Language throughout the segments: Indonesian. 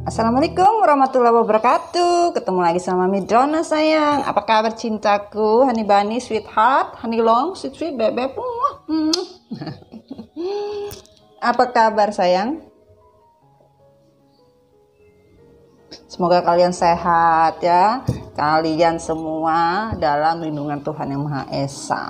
Assalamualaikum warahmatullahi wabarakatuh. Ketemu lagi sama Mami Donna sayang. Apa kabar cintaku? Honey bunny, sweetheart, honey long, sweet bebek. Apa kabar sayang? Semoga kalian sehat ya. Kalian semua dalam lindungan Tuhan Yang Maha Esa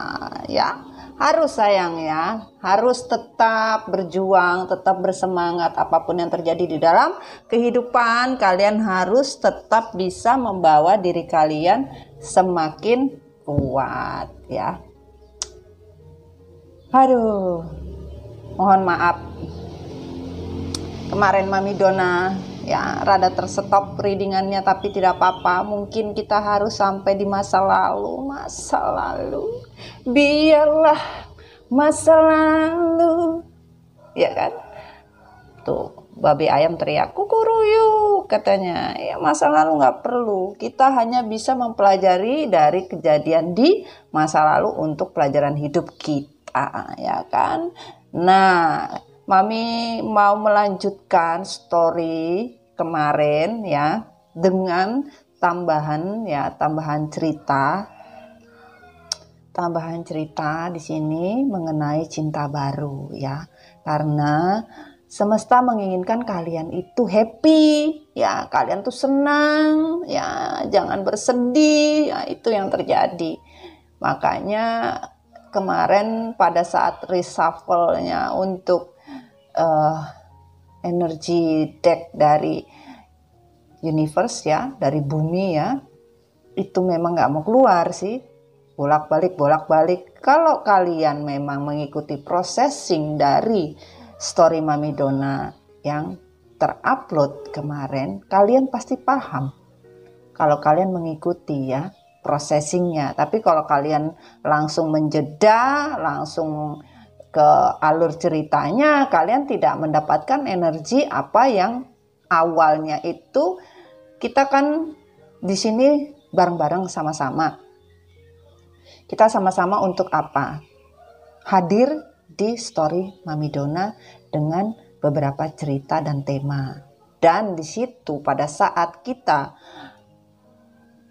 ya. Harus sayang ya, harus tetap berjuang, tetap bersemangat. Apapun yang terjadi di dalam kehidupan, kalian harus tetap bisa membawa diri kalian semakin kuat ya. Aduh, mohon maaf. Kemarin Mami Donna ya rada terstop readingannya, tapi tidak apa-apa. Mungkin kita harus sampai di masa lalu. Biarlah masa lalu, ya kan? Tuh, babi ayam teriak kukuruyu katanya. Ya masa lalu nggak perlu. Kita hanya bisa mempelajari dari kejadian di masa lalu untuk pelajaran hidup kita, ya kan? Nah, Mami mau melanjutkan story kemarin ya dengan tambahan cerita di sini mengenai cinta baru ya. Karena semesta menginginkan kalian itu happy ya, kalian tuh senang ya, jangan bersedih ya, itu yang terjadi. Makanya kemarin pada saat reshuffle-nya untuk energi deck dari universe ya, dari bumi ya, itu memang nggak mau keluar sih, bolak-balik. Kalau kalian memang mengikuti processing dari story Mami Donna yang terupload kemarin, kalian pasti paham kalau kalian mengikuti ya processingnya. Tapi kalau kalian langsung menjeda, langsung ke alur ceritanya, kalian tidak mendapatkan energi apa yang awalnya itu. Kita kan di sini bareng-bareng sama-sama. Kita sama-sama untuk apa? Hadir di story Mami Donna dengan beberapa cerita dan tema. Dan di situ pada saat kita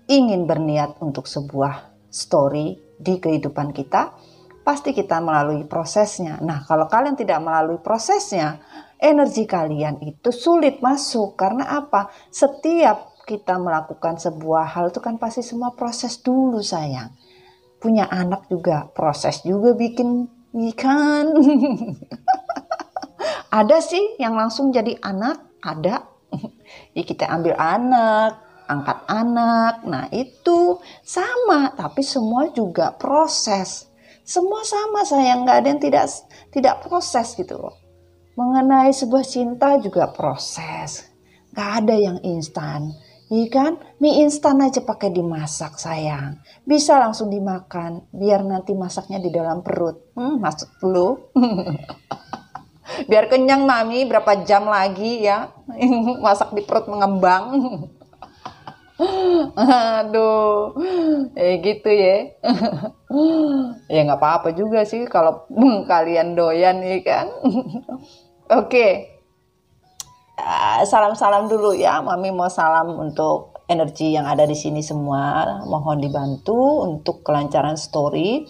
ingin berniat untuk sebuah story di kehidupan kita, pasti kita melalui prosesnya. Nah, kalau kalian tidak melalui prosesnya, energi kalian itu sulit masuk. Karena apa? Setiap kita melakukan sebuah hal itu kan pasti semua proses dulu sayang. Punya anak juga, proses juga bikin ikan. Ada sih yang langsung jadi anak, ada. Ya kita ambil anak, angkat anak. Nah itu sama, tapi semua juga proses. Semua sama sayang, nggak ada yang tidak proses gitu loh. Mengenai sebuah cinta juga proses, nggak ada yang instan, iya kan? Mie instan aja pakai dimasak sayang, bisa langsung dimakan, biar nanti masaknya di dalam perut. Maksud lu? Biar kenyang Mami, berapa jam lagi ya masak di perut mengembang. Aduh, gitu ya. Ya nggak apa-apa juga sih kalau kalian doyan ya kan. Oke. Salam-salam dulu ya. Mami mau salam untuk energi yang ada di sini semua. Mohon dibantu untuk kelancaran story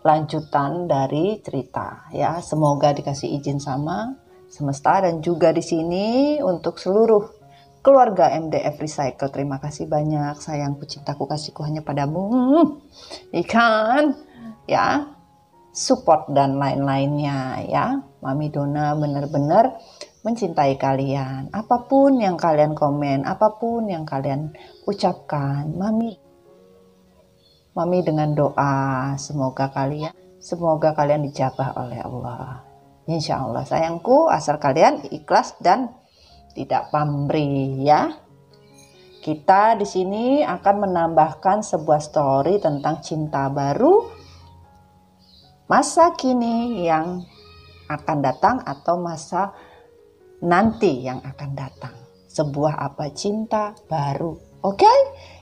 lanjutan dari cerita ya. Semoga dikasih izin sama semesta dan juga di sini untuk seluruh keluarga MDF Recycle, terima kasih banyak sayangku, cintaku, kasihku hanya padamu. Ikan ya, support dan lain-lainnya ya. Mami Donna benar-benar mencintai kalian. Apapun yang kalian komen, apapun yang kalian ucapkan, Mami dengan doa semoga kalian dijabah oleh Allah. Insya Allah sayangku, asal kalian ikhlas dan tidak pamrih ya. Kita di sini akan menambahkan sebuah story tentang cinta baru, masa kini yang akan datang atau masa nanti yang akan datang. Sebuah apa? Cinta baru. Oke?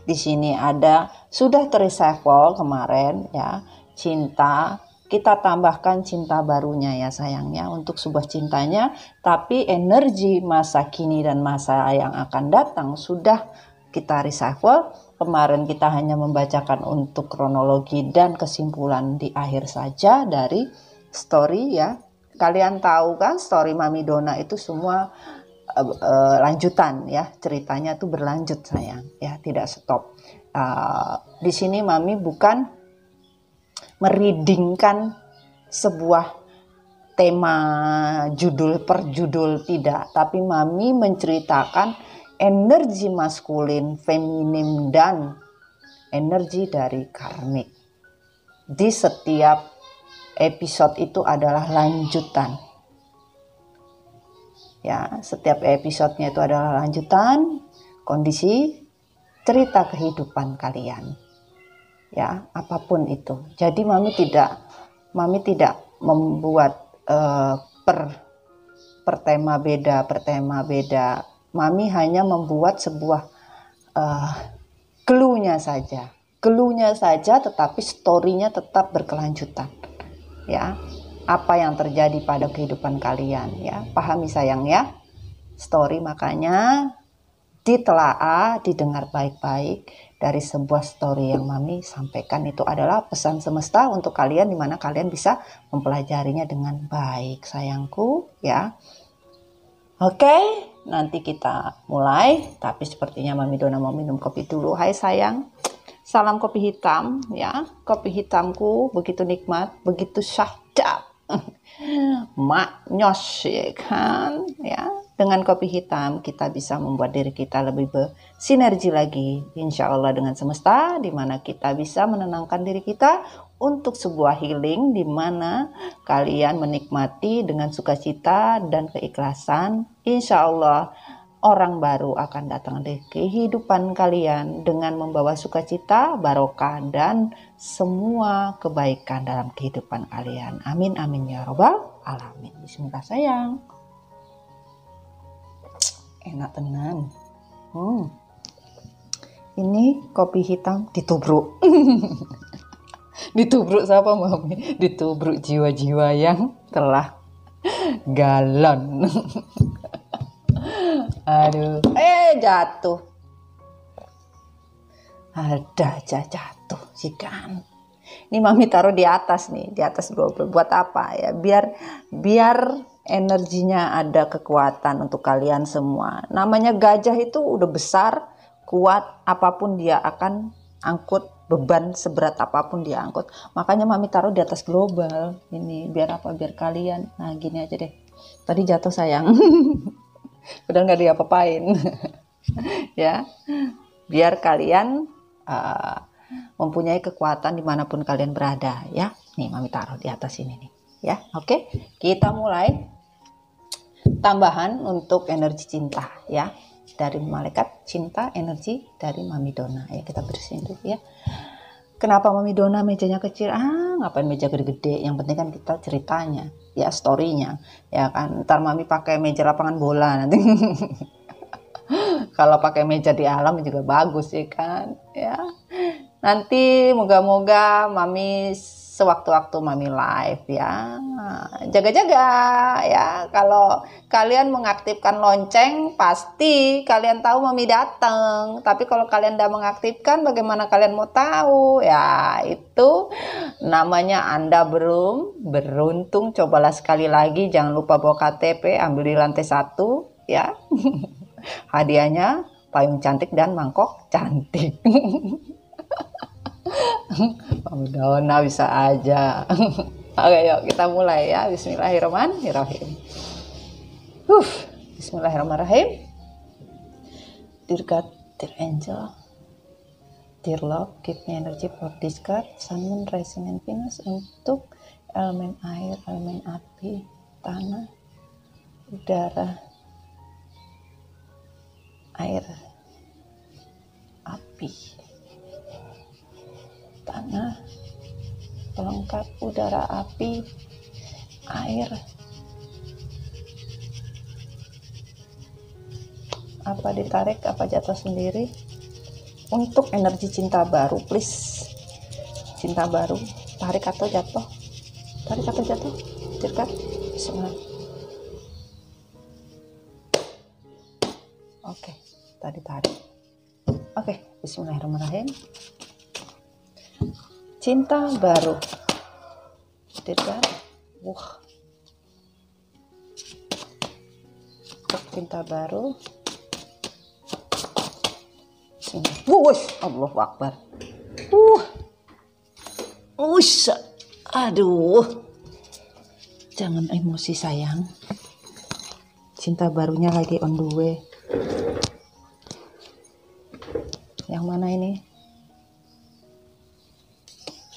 Di sini ada sudah terisafel kemarin ya, cinta kita tambahkan cinta barunya ya sayangnya untuk sebuah cintanya, tapi energi masa kini dan masa yang akan datang sudah kita reshuffle. Kemarin kita hanya membacakan untuk kronologi dan kesimpulan di akhir saja dari story ya. Kalian tahu kan story Mami Dona itu semua lanjutan ya, ceritanya tuh berlanjut sayang ya, tidak stop. Di sini Mami bukan mereadingkan sebuah tema judul per judul, tidak, tapi Mami menceritakan energi maskulin, feminim, dan energi dari karmik. Di setiap episode itu adalah lanjutan. Ya, setiap episodenya itu adalah lanjutan kondisi cerita kehidupan kalian. Ya, apapun itu. Jadi Mami tidak membuat per tema beda. Mami hanya membuat sebuah clue-nya saja, tetapi story-nya tetap berkelanjutan. Ya, apa yang terjadi pada kehidupan kalian ya, pahami sayang ya. Story makanya ditelaah, didengar baik-baik. Dari sebuah story yang Mami sampaikan itu adalah pesan semesta untuk kalian, dimana kalian bisa mempelajarinya dengan baik sayangku ya. Oke, nanti kita mulai, tapi sepertinya Mami Dona mau minum kopi dulu. Hai sayang, salam kopi hitam ya. Kopi hitamku begitu nikmat, begitu syahdu. Maknyos ya kan ya. Dengan kopi hitam kita bisa membuat diri kita lebih bersinergi lagi, insya Allah dengan semesta, dimana kita bisa menenangkan diri kita untuk sebuah healing, dimana kalian menikmati dengan sukacita dan keikhlasan. Insya Allah orang baru akan datang di kehidupan kalian dengan membawa sukacita, barokah, dan semua kebaikan dalam kehidupan kalian. Amin amin ya robbal alamin. Bismillah sayang. Enak tenan. Ini kopi hitam ditubruk. Ditubruk siapa Mami? Ditubruk jiwa-jiwa yang telah galon. Aduh, jatuh. Ada aja jatuh sih kan. Ini Mami taruh di atas nih, di atas global. Buat apa ya? Biar energinya ada kekuatan untuk kalian semua. Namanya gajah itu udah besar, kuat, apapun dia akan angkut, beban seberat apapun dia angkut. Makanya Mami taruh di atas global. Ini biar apa? Biar kalian. Nah gini aja deh. Tadi jatuh sayang. Udah nggak diapa-apain. Ya, biar kalian mempunyai kekuatan dimanapun kalian berada ya. Nih Mami taruh di atas ini nih ya. Oke, kita mulai. Tambahan untuk energi cinta ya, dari malaikat cinta, energi dari Mami Dona ya. Kita bersihin dulu ya. Kenapa Mami Dona mejanya kecil? Ngapain meja gede-gede, yang penting kan kita ceritanya ya, storynya ya kan. Ntar Mami pakai meja lapangan bola nanti. Kalau pakai meja di alam juga bagus ya kan ya. Nanti moga-moga Mami sewaktu-waktu Mami live ya, jaga-jaga ya. Kalau kalian mengaktifkan lonceng, pasti kalian tahu Mami datang. Tapi kalau kalian tidak mengaktifkan, bagaimana kalian mau tahu? Ya itu namanya Anda belum beruntung. Cobalah sekali lagi, jangan lupa bawa KTP, ambil di lantai 1 ya. Hadiahnya payung cantik dan mangkok cantik. Mami Dona bisa aja. Oke, yuk kita mulai ya. Bismillahirrahmanirrahim. Bismillahirrahmanirrahim. Dear God, dear angel, dear love, give me energy for this card. Sun, Moon, Rising, and Venus untuk elemen air, elemen api, tanah, udara, air, api, tanah, pelengkap udara, api, air. Apa ditarik, apa jatuh sendiri. Untuk energi cinta baru, please. Cinta baru, tarik atau jatuh. tarik apa jatuh, dekat. Bismillah. Oke, tadi tarik. Oke, bismillahirrahmanirrahim. Cinta baru, dekat. Wah, cinta baru. Wush, Allahu Akbar. Ush, aduh. Jangan emosi sayang. Cinta barunya lagi on the way. Yang mana ini?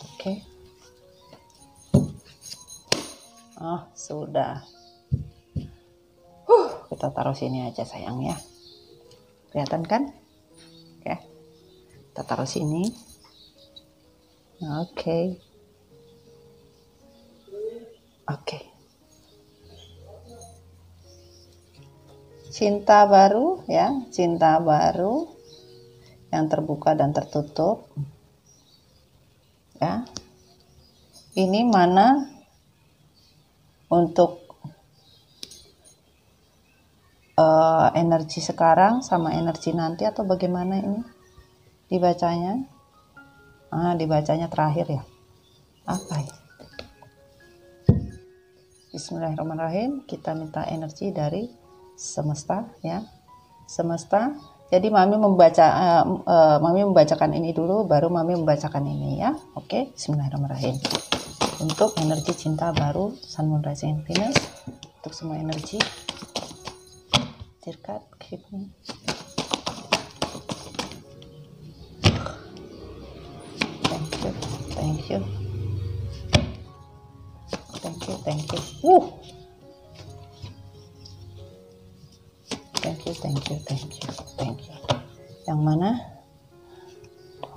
Oke. Oh, sudah. Kita taruh sini aja sayang ya. Kelihatan kan? Oke. Kita taruh sini. Oke. Oke. Cinta baru ya, cinta baru yang terbuka dan tertutup. Ya. Ini mana untuk energi sekarang sama energi nanti atau bagaimana ini dibacanya? Dibacanya terakhir ya. Apa ya? Bismillahirrahmanirrahim. Kita minta energi dari semesta ya. Semesta. Jadi Mami membacakan ini dulu, baru Mami membacakan ini ya. Oke, bismillahirrahmanirrahim. Untuk energi cinta baru Sun, Moon, Rising, Venus, untuk semua energi. Dekat, keep me. Thank you. Thank you. Thank you. Thank you. Thank you. Thank you. Thank you. Thank you. Yang mana?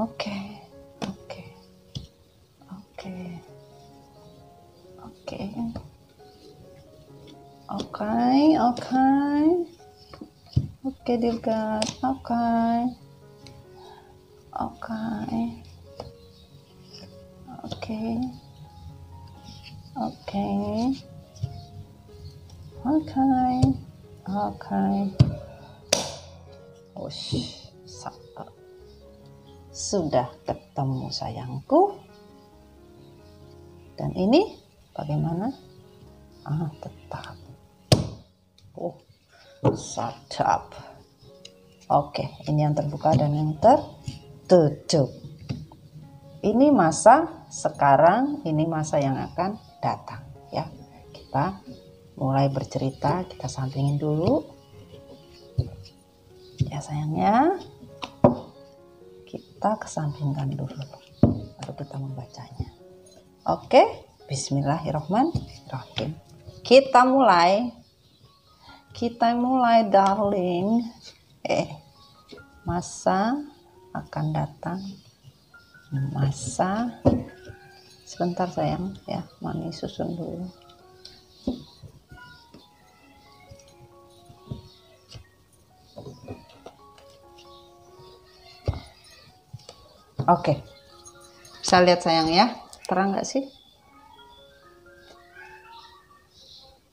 Oke. Oke. Oke. Oke. Oke. Oke. Oke, dear God. Oke. Oke. Oke. Oke. Oke. Oke. Sudah ketemu sayangku. Dan ini bagaimana? Tetap. Sadap. Oke, ini yang terbuka dan yang tertutup. Ini masa sekarang, ini masa yang akan datang ya. Kita mulai bercerita, kita sampingin dulu ya sayangnya. Kita kesampingkan dulu, baru kita membacanya. Oke, bismillahirrahmanirrahim. Kita mulai darling. Masa akan datang, masa. Sebentar sayang ya, Mami susun dulu. Oke, bisa lihat sayang ya, terang nggak sih?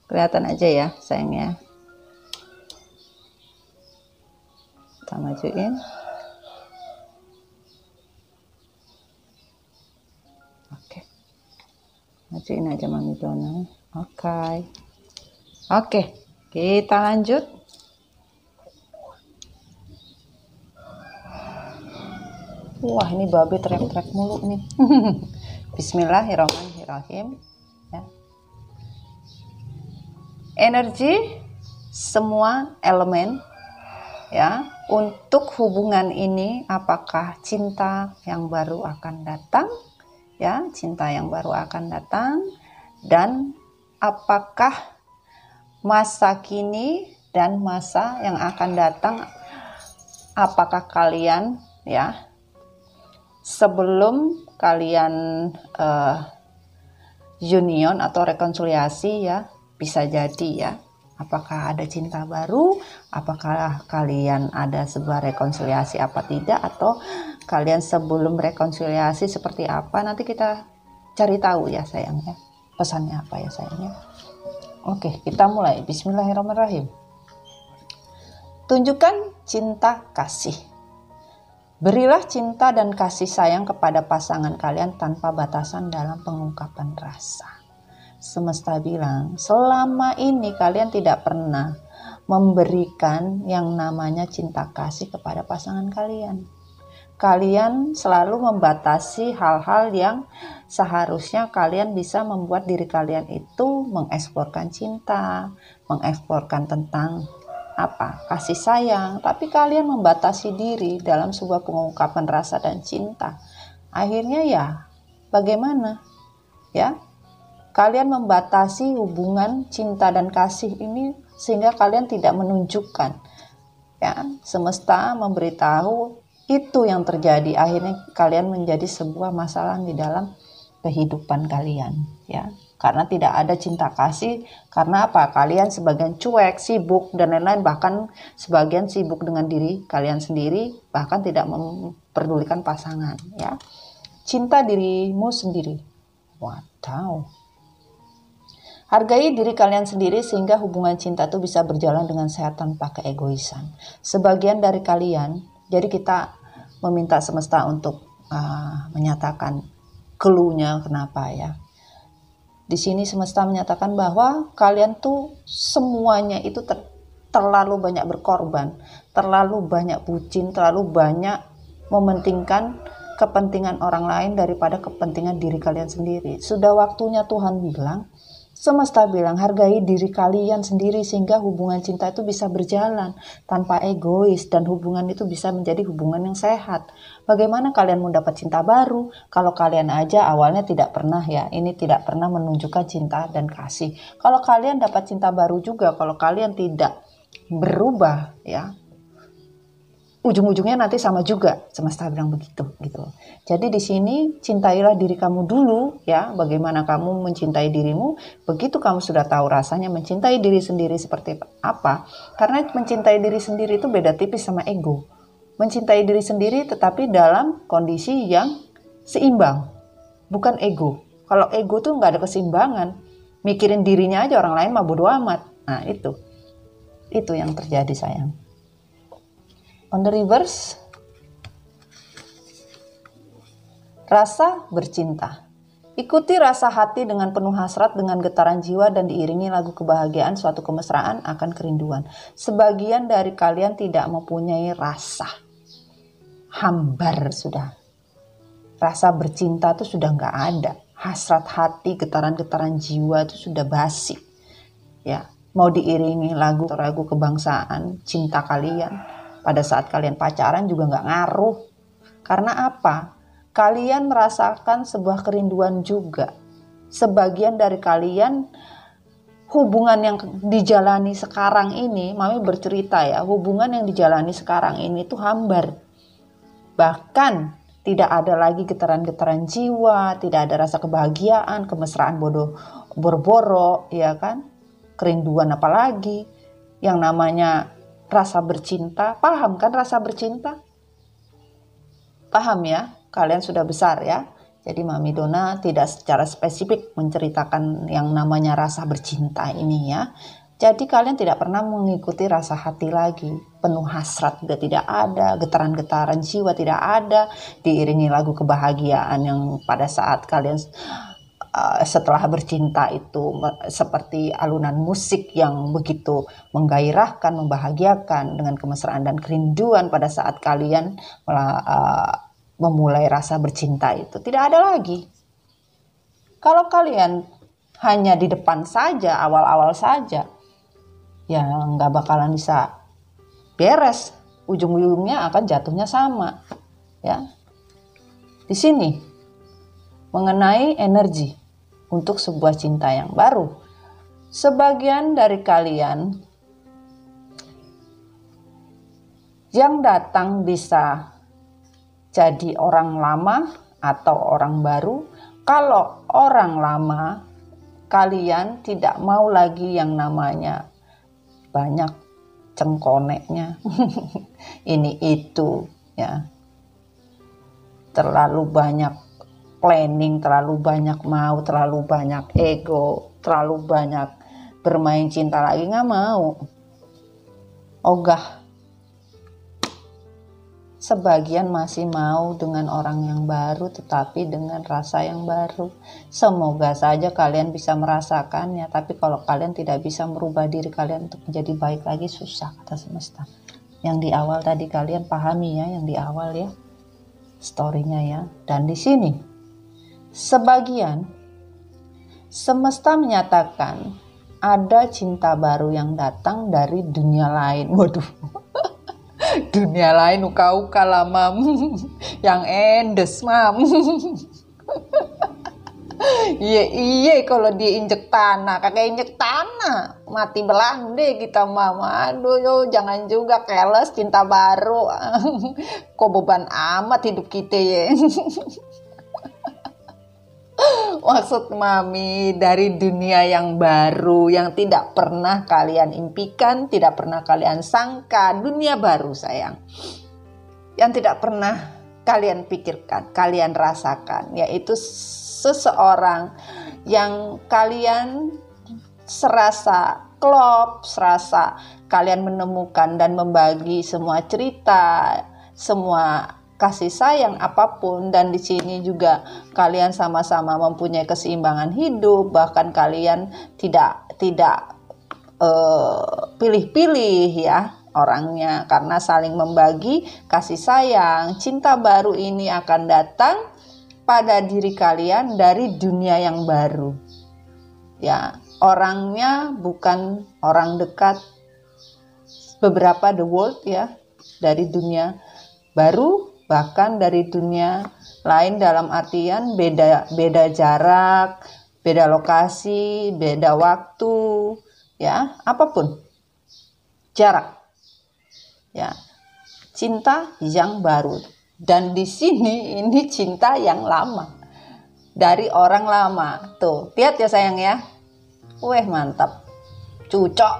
Kelihatan aja ya sayang ya. Kita majuin. Oke, majuin aja Mami Dona. Oke, kita lanjut. Wah, ini babe teriak-teriak mulu nih. Bismillahirrahmanirrahim ya. Energi semua elemen ya, untuk hubungan ini, apakah cinta yang baru akan datang ya, cinta yang baru akan datang, dan apakah masa kini dan masa yang akan datang, apakah kalian ya, sebelum kalian union atau rekonsiliasi ya, bisa jadi ya, apakah ada cinta baru, apakah kalian ada sebuah rekonsiliasi apa tidak, atau kalian sebelum rekonsiliasi seperti apa, nanti kita cari tahu ya sayang ya. Pesannya apa ya sayangnya? Oke, kita mulai. Bismillahirrahmanirrahim. Tunjukkan cinta kasih. Berilah cinta dan kasih sayang kepada pasangan kalian tanpa batasan dalam pengungkapan rasa. Semesta bilang, selama ini kalian tidak pernah memberikan yang namanya cinta kasih kepada pasangan kalian. Kalian selalu membatasi hal-hal yang seharusnya kalian bisa membuat diri kalian itu mengeksplorkan cinta, mengeksplorkan tentang kasih sayang, tapi kalian membatasi diri dalam sebuah pengungkapan rasa dan cinta. Akhirnya ya, bagaimana? Ya, kalian membatasi hubungan cinta dan kasih ini sehingga kalian tidak menunjukkan. Ya, semesta memberitahu itu yang terjadi. Akhirnya kalian menjadi sebuah masalah di dalam kehidupan kalian, ya. Karena tidak ada cinta kasih, karena apa? Kalian sebagian cuek, sibuk dan lain-lain, bahkan sebagian sibuk dengan diri kalian sendiri, bahkan tidak memperdulikan pasangan, ya. Cinta dirimu sendiri. Wadaw. Hargai diri kalian sendiri sehingga hubungan cinta itu bisa berjalan dengan sehat tanpa keegoisan. Sebagian dari kalian, jadi kita meminta semesta untuk menyatakan clue-nya kenapa ya. Di sini semesta menyatakan bahwa kalian tuh semuanya itu terlalu banyak berkorban, terlalu banyak bucin, terlalu banyak mementingkan kepentingan orang lain daripada kepentingan diri kalian sendiri. Sudah waktunya Tuhan bilang, semesta bilang, hargai diri kalian sendiri sehingga hubungan cinta itu bisa berjalan tanpa egois dan hubungan itu bisa menjadi hubungan yang sehat. Bagaimana kalian mau dapat cinta baru kalau kalian aja awalnya tidak pernah tidak pernah menunjukkan cinta dan kasih. Kalau kalian dapat cinta baru juga, kalau kalian tidak berubah ya, ujung-ujungnya nanti sama juga, semesta bilang begitu gitu. Jadi di sini cintailah diri kamu dulu ya, bagaimana kamu mencintai dirimu, begitu kamu sudah tahu rasanya mencintai diri sendiri seperti apa. Karena mencintai diri sendiri itu beda tipis sama ego. Mencintai diri sendiri tetapi dalam kondisi yang seimbang, bukan ego. Kalau ego tuh nggak ada keseimbangan, mikirin dirinya aja, orang lain mah bodo amat. Nah itu yang terjadi sayang. On the reverse, rasa bercinta. Ikuti rasa hati dengan penuh hasrat, dengan getaran jiwa dan diiringi lagu kebahagiaan, suatu kemesraan akan kerinduan. Sebagian dari kalian tidak mempunyai rasa. Hambar sudah. Rasa bercinta itu sudah nggak ada. Hasrat hati, getaran-getaran jiwa itu sudah basi. Ya, mau diiringi lagu kebangsaan, cinta kalian. Pada saat kalian pacaran juga nggak ngaruh. Karena apa? Kalian merasakan sebuah kerinduan juga. Sebagian dari kalian, hubungan yang dijalani sekarang ini, Mami bercerita ya, hubungan yang dijalani sekarang ini tuh hambar. Bahkan tidak ada lagi getaran-getaran jiwa, tidak ada rasa kebahagiaan, kemesraan boro-boro, ya kan? Kerinduan apalagi. Yang namanya rasa bercinta, paham kan rasa bercinta? Paham ya, kalian sudah besar ya. Jadi Mami Dona tidak secara spesifik menceritakan yang namanya rasa bercinta ini ya. Jadi kalian tidak pernah mengikuti rasa hati lagi. Penuh hasrat juga tidak ada, getaran-getaran jiwa tidak ada, diiringi lagu kebahagiaan yang pada saat kalian setelah bercinta itu seperti alunan musik yang begitu menggairahkan, membahagiakan dengan kemesraan dan kerinduan pada saat kalian memulai rasa bercinta itu. Tidak ada lagi. Kalau kalian hanya di depan saja, awal-awal saja, ya nggak bakalan bisa beres. Ujung-ujungnya akan jatuhnya sama. Ya, di sini mengenai energi untuk sebuah cinta yang baru. Sebagian dari kalian yang datang bisa jadi orang lama atau orang baru. Kalau orang lama, kalian tidak mau lagi yang namanya banyak cengkoneknya. Ini itu ya. Terlalu banyak planning, terlalu banyak mau, terlalu banyak ego, terlalu banyak bermain cinta lagi, nggak mau. Ogah. Sebagian masih mau dengan orang yang baru, tetapi dengan rasa yang baru. Semoga saja kalian bisa merasakannya, tapi kalau kalian tidak bisa merubah diri kalian untuk menjadi baik lagi, susah, kata semesta. Yang di awal tadi kalian pahami ya, yang di awal ya, story-nya ya. Dan di sini, sebagian, semesta menyatakan ada cinta baru yang datang dari dunia lain. Waduh. Dunia lain uka-uka lah mam. Yang endes mam. Iya kalau diinjek tanah, kakek injek tanah mati belande kita mam. Aduh yo, jangan juga keles cinta baru. Kok beban amat hidup kita ya. Maksud mami dari dunia yang baru, yang tidak pernah kalian impikan, tidak pernah kalian sangka. Dunia baru sayang, yang tidak pernah kalian pikirkan, kalian rasakan, yaitu seseorang yang kalian serasa klop, serasa kalian menemukan dan membagi semua cerita, semua kasih sayang apapun, dan di sini juga kalian sama-sama mempunyai keseimbangan hidup, bahkan kalian tidak pilih-pilih ya orangnya, karena saling membagi kasih sayang. Cinta baru ini akan datang pada diri kalian dari dunia yang baru ya, orangnya bukan orang dekat, beberapa the world ya, dari dunia baru, bahkan dari dunia lain, dalam artian beda jarak, beda lokasi, beda waktu, ya, apapun jarak, ya, cinta yang baru. Dan di sini ini cinta yang lama dari orang lama. Tuh, lihat ya sayang ya, weh mantap, cucok,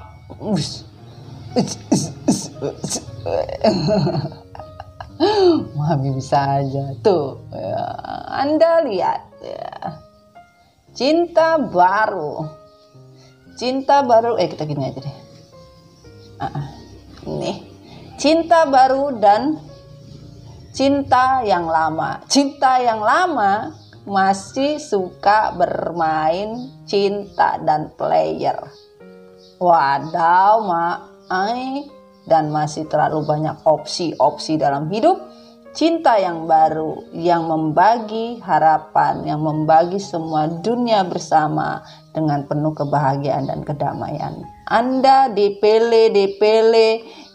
mami bisa aja tuh ya, Anda lihat ya. Cinta baru kita gini aja deh, nih cinta baru dan cinta yang lama. Cinta yang lama masih suka bermain cinta dan player, wadaw mak dan masih terlalu banyak opsi-opsi dalam hidup. Cinta yang baru yang membagi harapan, yang membagi semua dunia bersama dengan penuh kebahagiaan dan kedamaian. Anda dipilih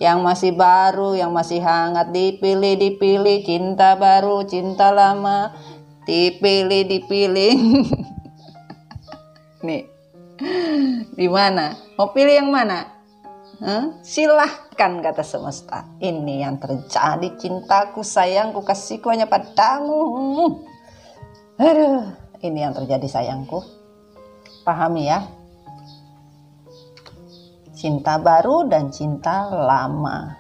yang masih baru, yang masih hangat, dipilih cinta baru, cinta lama, dipilih nih, di mana mau pilih yang mana? Silahkan, kata semesta. Ini yang terjadi, cintaku, sayangku, kasihku hanya padamu. Aduh, ini yang terjadi sayangku. Pahami ya, cinta baru dan cinta lama.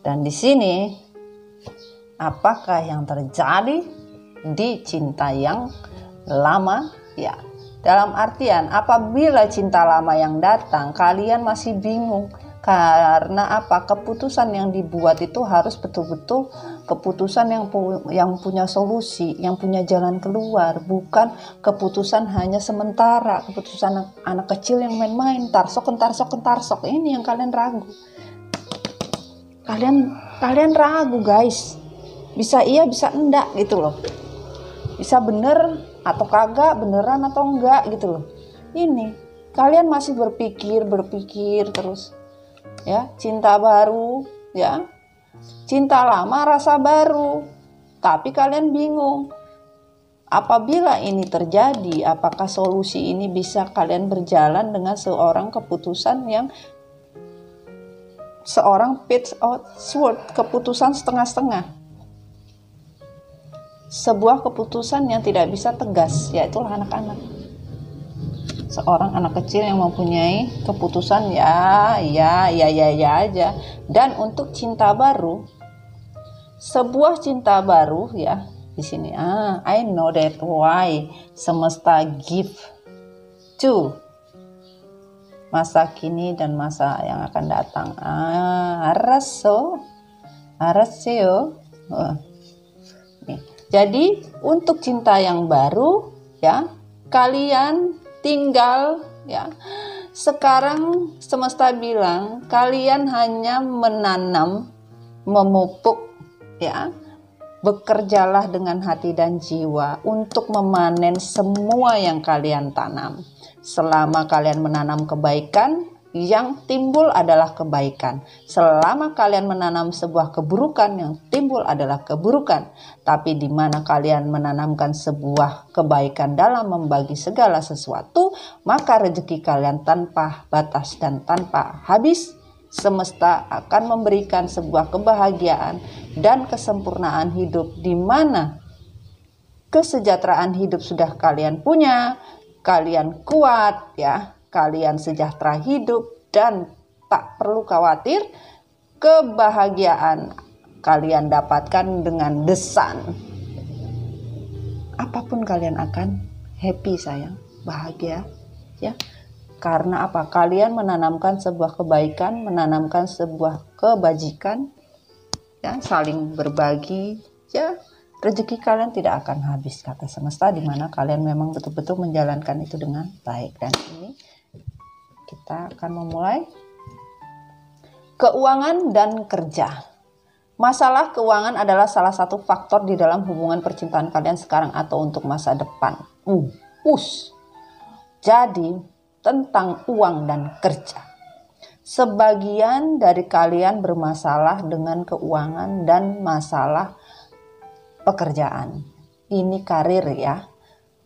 Dan di sini, apakah yang terjadi di cinta yang lama? Ya, dalam artian apabila cinta lama yang datang, kalian masih bingung. Karena apa? Keputusan yang dibuat itu harus betul-betul keputusan yang punya solusi, yang punya jalan keluar, bukan keputusan hanya sementara, keputusan anak kecil yang main-main, tarsok. Ini yang kalian ragu. Kalian ragu guys. Bisa iya, bisa enggak gitu loh. Bisa bener atau kagak, beneran atau enggak gitu loh. Ini kalian masih berpikir terus ya, cinta baru ya, cinta lama rasa baru, tapi kalian bingung. Apabila ini terjadi, apakah solusi ini bisa kalian berjalan dengan seorang keputusan yang seorang pitch out sword, keputusan setengah-setengah, sebuah keputusan yang tidak bisa tegas, yaitu anak-anak. Seorang anak kecil yang mempunyai keputusan ya aja. Dan untuk cinta baru, sebuah cinta baru ya di sini. I know that why semesta give to masa kini dan masa yang akan datang. Araseo. Jadi untuk cinta yang baru ya, kalian tinggal ya. Sekarang semesta bilang kalian hanya menanam, memupuk ya. Bekerjalah dengan hati dan jiwa untuk memanen semua yang kalian tanam. Selama kalian menanam kebaikan, yang timbul adalah kebaikan. Selama kalian menanam sebuah keburukan, yang timbul adalah keburukan. Tapi di mana kalian menanamkan sebuah kebaikan dalam membagi segala sesuatu, maka rezeki kalian tanpa batas dan tanpa habis. Semesta akan memberikan sebuah kebahagiaan dan kesempurnaan hidup di mana kesejahteraan hidup sudah kalian punya, kalian kuat ya, kalian sejahtera hidup dan tak perlu khawatir, kebahagiaan kalian dapatkan dengan desan. Apapun kalian akan happy sayang, bahagia ya. Karena apa? Kalian menanamkan sebuah kebaikan, menanamkan sebuah kebajikan, ya, saling berbagi, ya, rezeki kalian tidak akan habis kata semesta, di mana kalian memang betul-betul menjalankan itu dengan baik. Dan ini kita akan memulai keuangan dan kerja. Masalah keuangan adalah salah satu faktor di dalam hubungan percintaan kalian sekarang atau untuk masa depan. Jadi tentang uang dan kerja. Sebagian dari kalian bermasalah dengan keuangan dan masalah pekerjaan. Ini karir ya.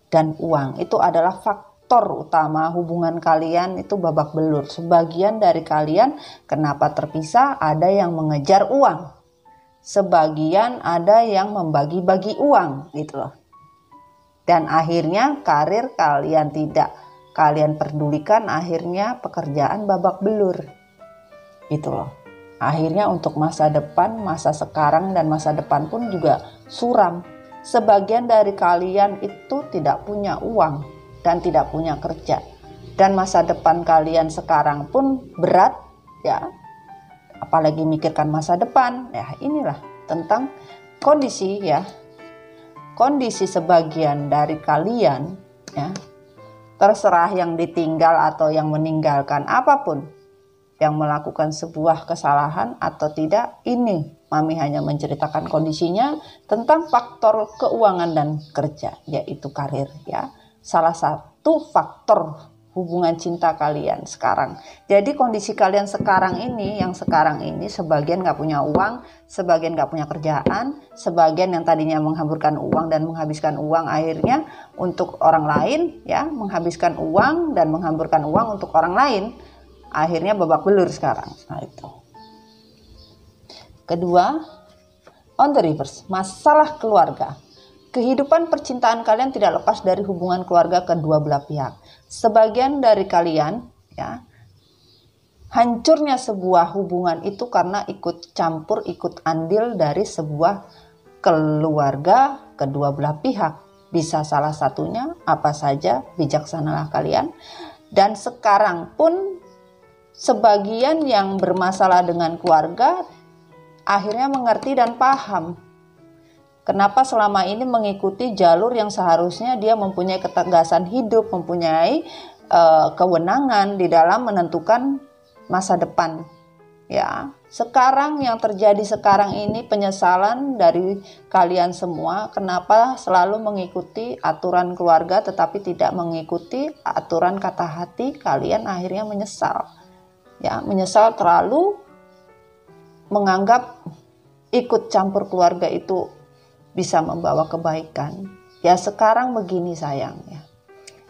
Dan uang itu adalah faktor utama hubungan kalian itu babak belur. Sebagian dari kalian kenapa terpisah? Ada yang mengejar uang. Sebagian ada yang membagi-bagi uang gitu loh. Dan akhirnya karir kalian tidak kalian pedulikan, akhirnya pekerjaan babak belur gitu loh. Akhirnya untuk masa depan, masa sekarang dan masa depan pun juga suram. Sebagian dari kalian itu tidak punya uang dan tidak punya kerja, dan masa depan kalian sekarang pun berat ya, apalagi mikirkan masa depan ya. Inilah tentang kondisi ya, kondisi sebagian dari kalian ya. Terserah yang ditinggal atau yang meninggalkan, apapun yang melakukan sebuah kesalahan atau tidak, ini Mami hanya menceritakan kondisinya tentang faktor keuangan dan kerja, yaitu karir ya. Salah satu faktor hubungan cinta kalian sekarang. Jadi kondisi kalian sekarang ini, yang sekarang ini sebagian gak punya uang, sebagian gak punya kerjaan, sebagian yang tadinya menghamburkan uang dan menghabiskan uang akhirnya untuk orang lain ya, menghabiskan uang dan menghamburkan uang untuk orang lain, akhirnya babak belur sekarang. Nah itu. Kedua, on the reverse, masalah keluarga. Kehidupan percintaan kalian tidak lepas dari hubungan keluarga kedua belah pihak. Sebagian dari kalian ya, hancurnya sebuah hubungan itu karena ikut campur, ikut andil dari sebuah keluarga kedua belah pihak. Bisa salah satunya, apa saja, bijaksanalah kalian. Dan sekarang pun sebagian yang bermasalah dengan keluarga akhirnya mengerti dan paham kenapa selama ini mengikuti jalur yang seharusnya dia mempunyai ketegasan hidup, mempunyai kewenangan di dalam menentukan masa depan. Ya, sekarang yang terjadi sekarang ini penyesalan dari kalian semua, kenapa selalu mengikuti aturan keluarga tetapi tidak mengikuti aturan kata hati, kalian akhirnya menyesal. Ya, menyesal terlalu menganggap ikut campur keluarga itu bisa membawa kebaikan. Ya sekarang begini sayang ya.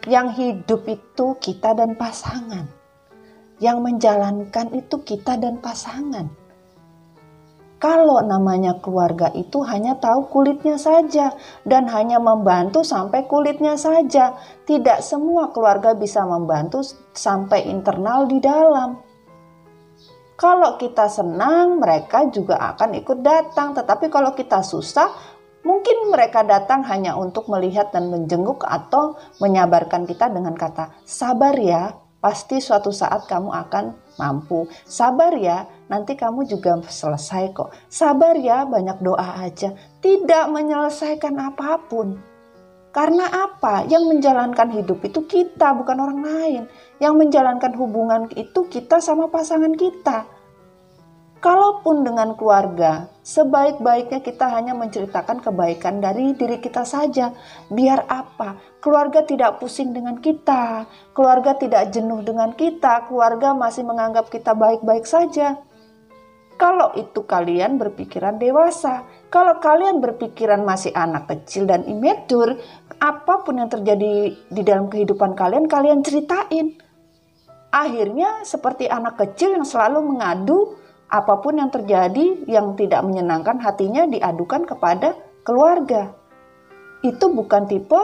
Yang hidup itu kita dan pasangan. Yang menjalankan itu kita dan pasangan. Kalau namanya keluarga itu hanya tahu kulitnya saja dan hanya membantu sampai kulitnya saja. Tidak semua keluarga bisa membantu sampai internal di dalam. Kalau kita senang, mereka juga akan ikut datang. Tetapi kalau kita susah, mungkin mereka datang hanya untuk melihat dan menjenguk atau menyabarkan kita dengan kata, sabar ya, pasti suatu saat kamu akan mampu. Sabar ya, nanti kamu juga selesai kok. Sabar ya, banyak doa aja. Tidak menyelesaikan apapun. Karena apa? Yang menjalankan hidup itu kita, bukan orang lain. Yang menjalankan hubungan itu kita sama pasangan kita. Kalaupun dengan keluarga, sebaik-baiknya kita hanya menceritakan kebaikan dari diri kita saja. Biar apa? Keluarga tidak pusing dengan kita, keluarga tidak jenuh dengan kita, keluarga masih menganggap kita baik-baik saja. Kalau itu kalian berpikiran dewasa, kalau kalian berpikiran masih anak kecil dan immature, apapun yang terjadi di dalam kehidupan kalian, kalian ceritain. Akhirnya seperti anak kecil yang selalu mengadu, apapun yang terjadi yang tidak menyenangkan hatinya diadukan kepada keluarga. Itu bukan tipe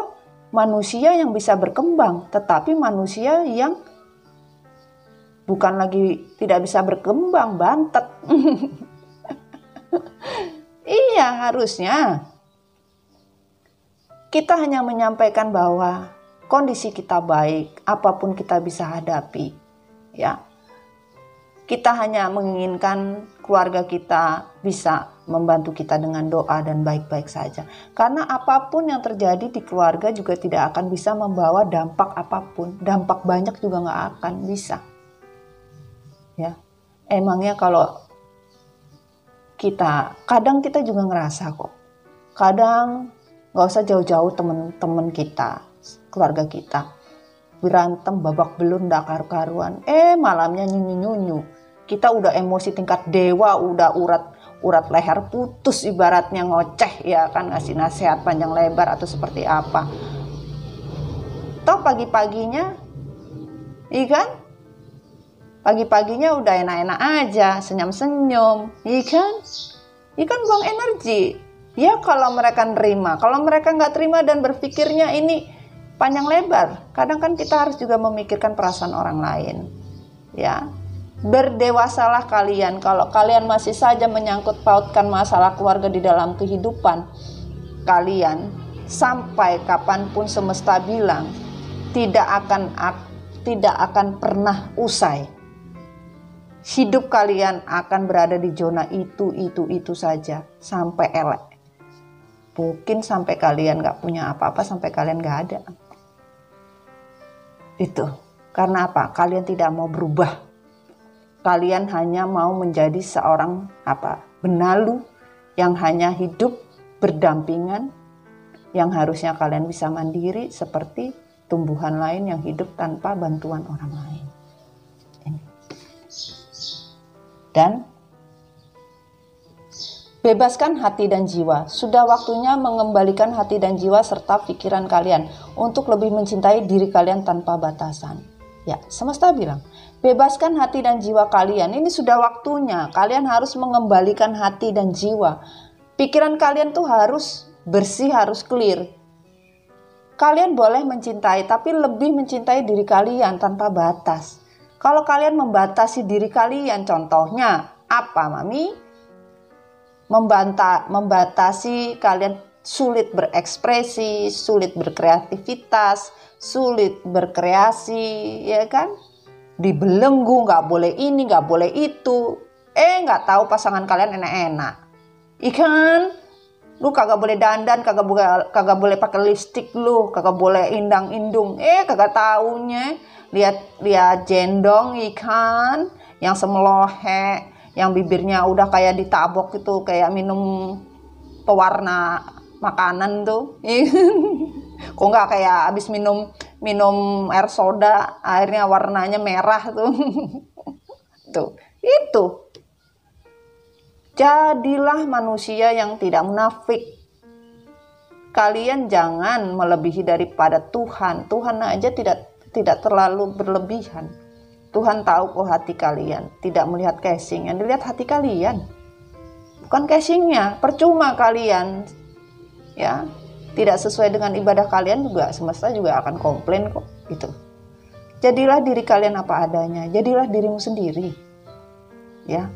manusia yang bisa berkembang, tetapi manusia yang bukan lagi tidak bisa berkembang, bantet. Iya, harusnya kita hanya menyampaikan bahwa kondisi kita baik, apapun kita bisa hadapi. Ya. Kita hanya menginginkan keluarga kita bisa membantu kita dengan doa dan baik-baik saja. Karena apapun yang terjadi di keluarga juga tidak akan bisa membawa dampak apapun. Dampak banyak juga nggak akan bisa. Ya, emangnya kalau kadang kita juga ngerasa kok. Kadang nggak usah jauh-jauh teman-teman kita, keluarga kita. Berantem babak belur ndak karu-karuan. Malamnya nyunyu-nyunyu. Kita udah emosi tingkat dewa, udah urat leher putus ibaratnya ngoceh ya kan, ngasih nasihat panjang lebar atau seperti apa. Toh pagi-paginya, iya kan? Pagi-paginya udah enak-enak aja, senyum-senyum, iya kan? Iya kan buang energi. Ya kalau mereka nerima, kalau mereka nggak terima dan berpikirnya ini panjang lebar, kadang kan kita harus juga memikirkan perasaan orang lain. Ya, berdewasalah kalian. Kalau kalian masih saja menyangkut pautkan masalah keluarga di dalam kehidupan kalian, sampai kapanpun semesta bilang tidak akan pernah usai. Hidup kalian akan berada di zona itu saja sampai elek. Mungkin sampai kalian gak punya apa-apa, sampai kalian gak ada. Itu karena apa? Kalian tidak mau berubah. Kalian hanya mau menjadi seorang benalu yang hanya hidup berdampingan, yang harusnya kalian bisa mandiri seperti tumbuhan lain yang hidup tanpa bantuan orang lain. Dan bebaskan hati dan jiwa. Sudah waktunya mengembalikan hati dan jiwa serta pikiran kalian untuk lebih mencintai diri kalian tanpa batasan. Ya, semesta bilang, bebaskan hati dan jiwa kalian. Ini sudah waktunya. Kalian harus mengembalikan hati dan jiwa. Pikiran kalian tuh harus bersih, harus clear. Kalian boleh mencintai, tapi lebih mencintai diri kalian tanpa batas. Kalau kalian membatasi diri kalian, contohnya apa, Mami? Membatasi kalian sulit berekspresi, sulit berkreativitas, sulit berkreasi, ya kan? Dibelenggu, nggak boleh ini, nggak boleh itu. Nggak tahu pasangan kalian enak-enak. Ikan, lu kagak boleh dandan, kagak boleh pakai lipstik lu, kagak boleh indang-indung. Kagak taunya. Lihat jendong ikan yang semelohe, yang bibirnya udah kayak ditabok gitu, kayak minum pewarna makanan tuh. Kok nggak kayak abis minum air soda, airnya warnanya merah tuh. Tuh, itu. Jadilah manusia yang tidak munafik. Kalian jangan melebihi daripada Tuhan. Tuhan aja tidak terlalu berlebihan. Tuhan tahu kok hati kalian, tidak melihat casing, yang dilihat hati kalian, bukan casingnya. Percuma kalian ya tidak sesuai dengan ibadah kalian, juga semesta juga akan komplain kok. Gitu. Jadilah diri kalian apa adanya, jadilah dirimu sendiri. ya.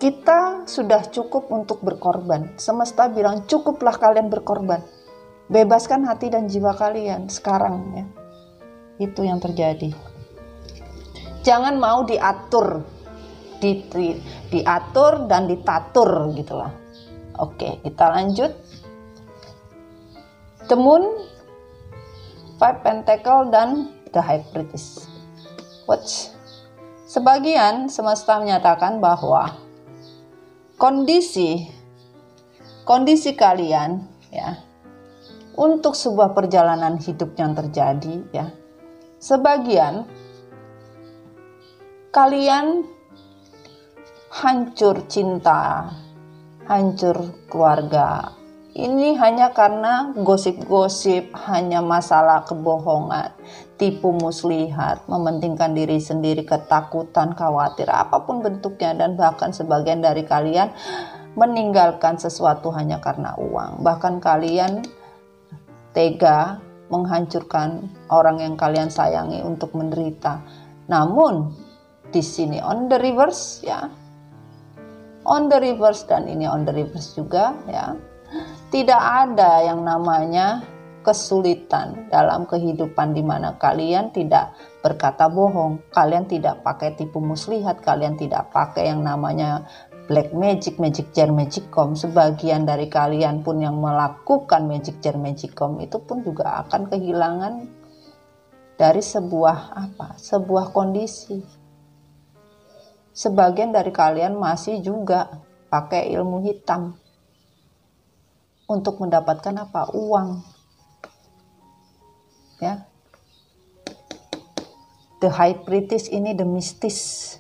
Kita sudah cukup untuk berkorban. Semesta bilang cukuplah kalian berkorban. Bebaskan hati dan jiwa kalian sekarang ya. Itu yang terjadi. Jangan mau diatur, diatur dan ditatur gitulah. Oke, kita lanjut. The Moon, Five Pentacle dan The High Priestess. Watch. Sebagian semesta menyatakan bahwa kondisi kalian ya untuk sebuah perjalanan hidup yang terjadi ya. Sebagian kalian hancur cinta, hancur keluarga. Ini hanya karena gosip-gosip, hanya masalah kebohongan, tipu muslihat, mementingkan diri sendiri, ketakutan, khawatir, apapun bentuknya. Dan bahkan sebagian dari kalian meninggalkan sesuatu hanya karena uang. Bahkan kalian tega menghancurkan orang yang kalian sayangi untuk menderita. Namun di sini on the reverse ya, on the reverse dan ini on the reverse juga ya. Tidak ada yang namanya kesulitan dalam kehidupan di mana kalian tidak berkata bohong, kalian tidak pakai tipu muslihat, kalian tidak pakai yang namanya black magic, magic jar, magicom. Sebagian dari kalian pun yang melakukan magic jar, magicom itu pun juga akan kehilangan dari sebuah kondisi. Sebagian dari kalian masih juga pakai ilmu hitam untuk mendapatkan uang ya. The High Priestess ini the mistis,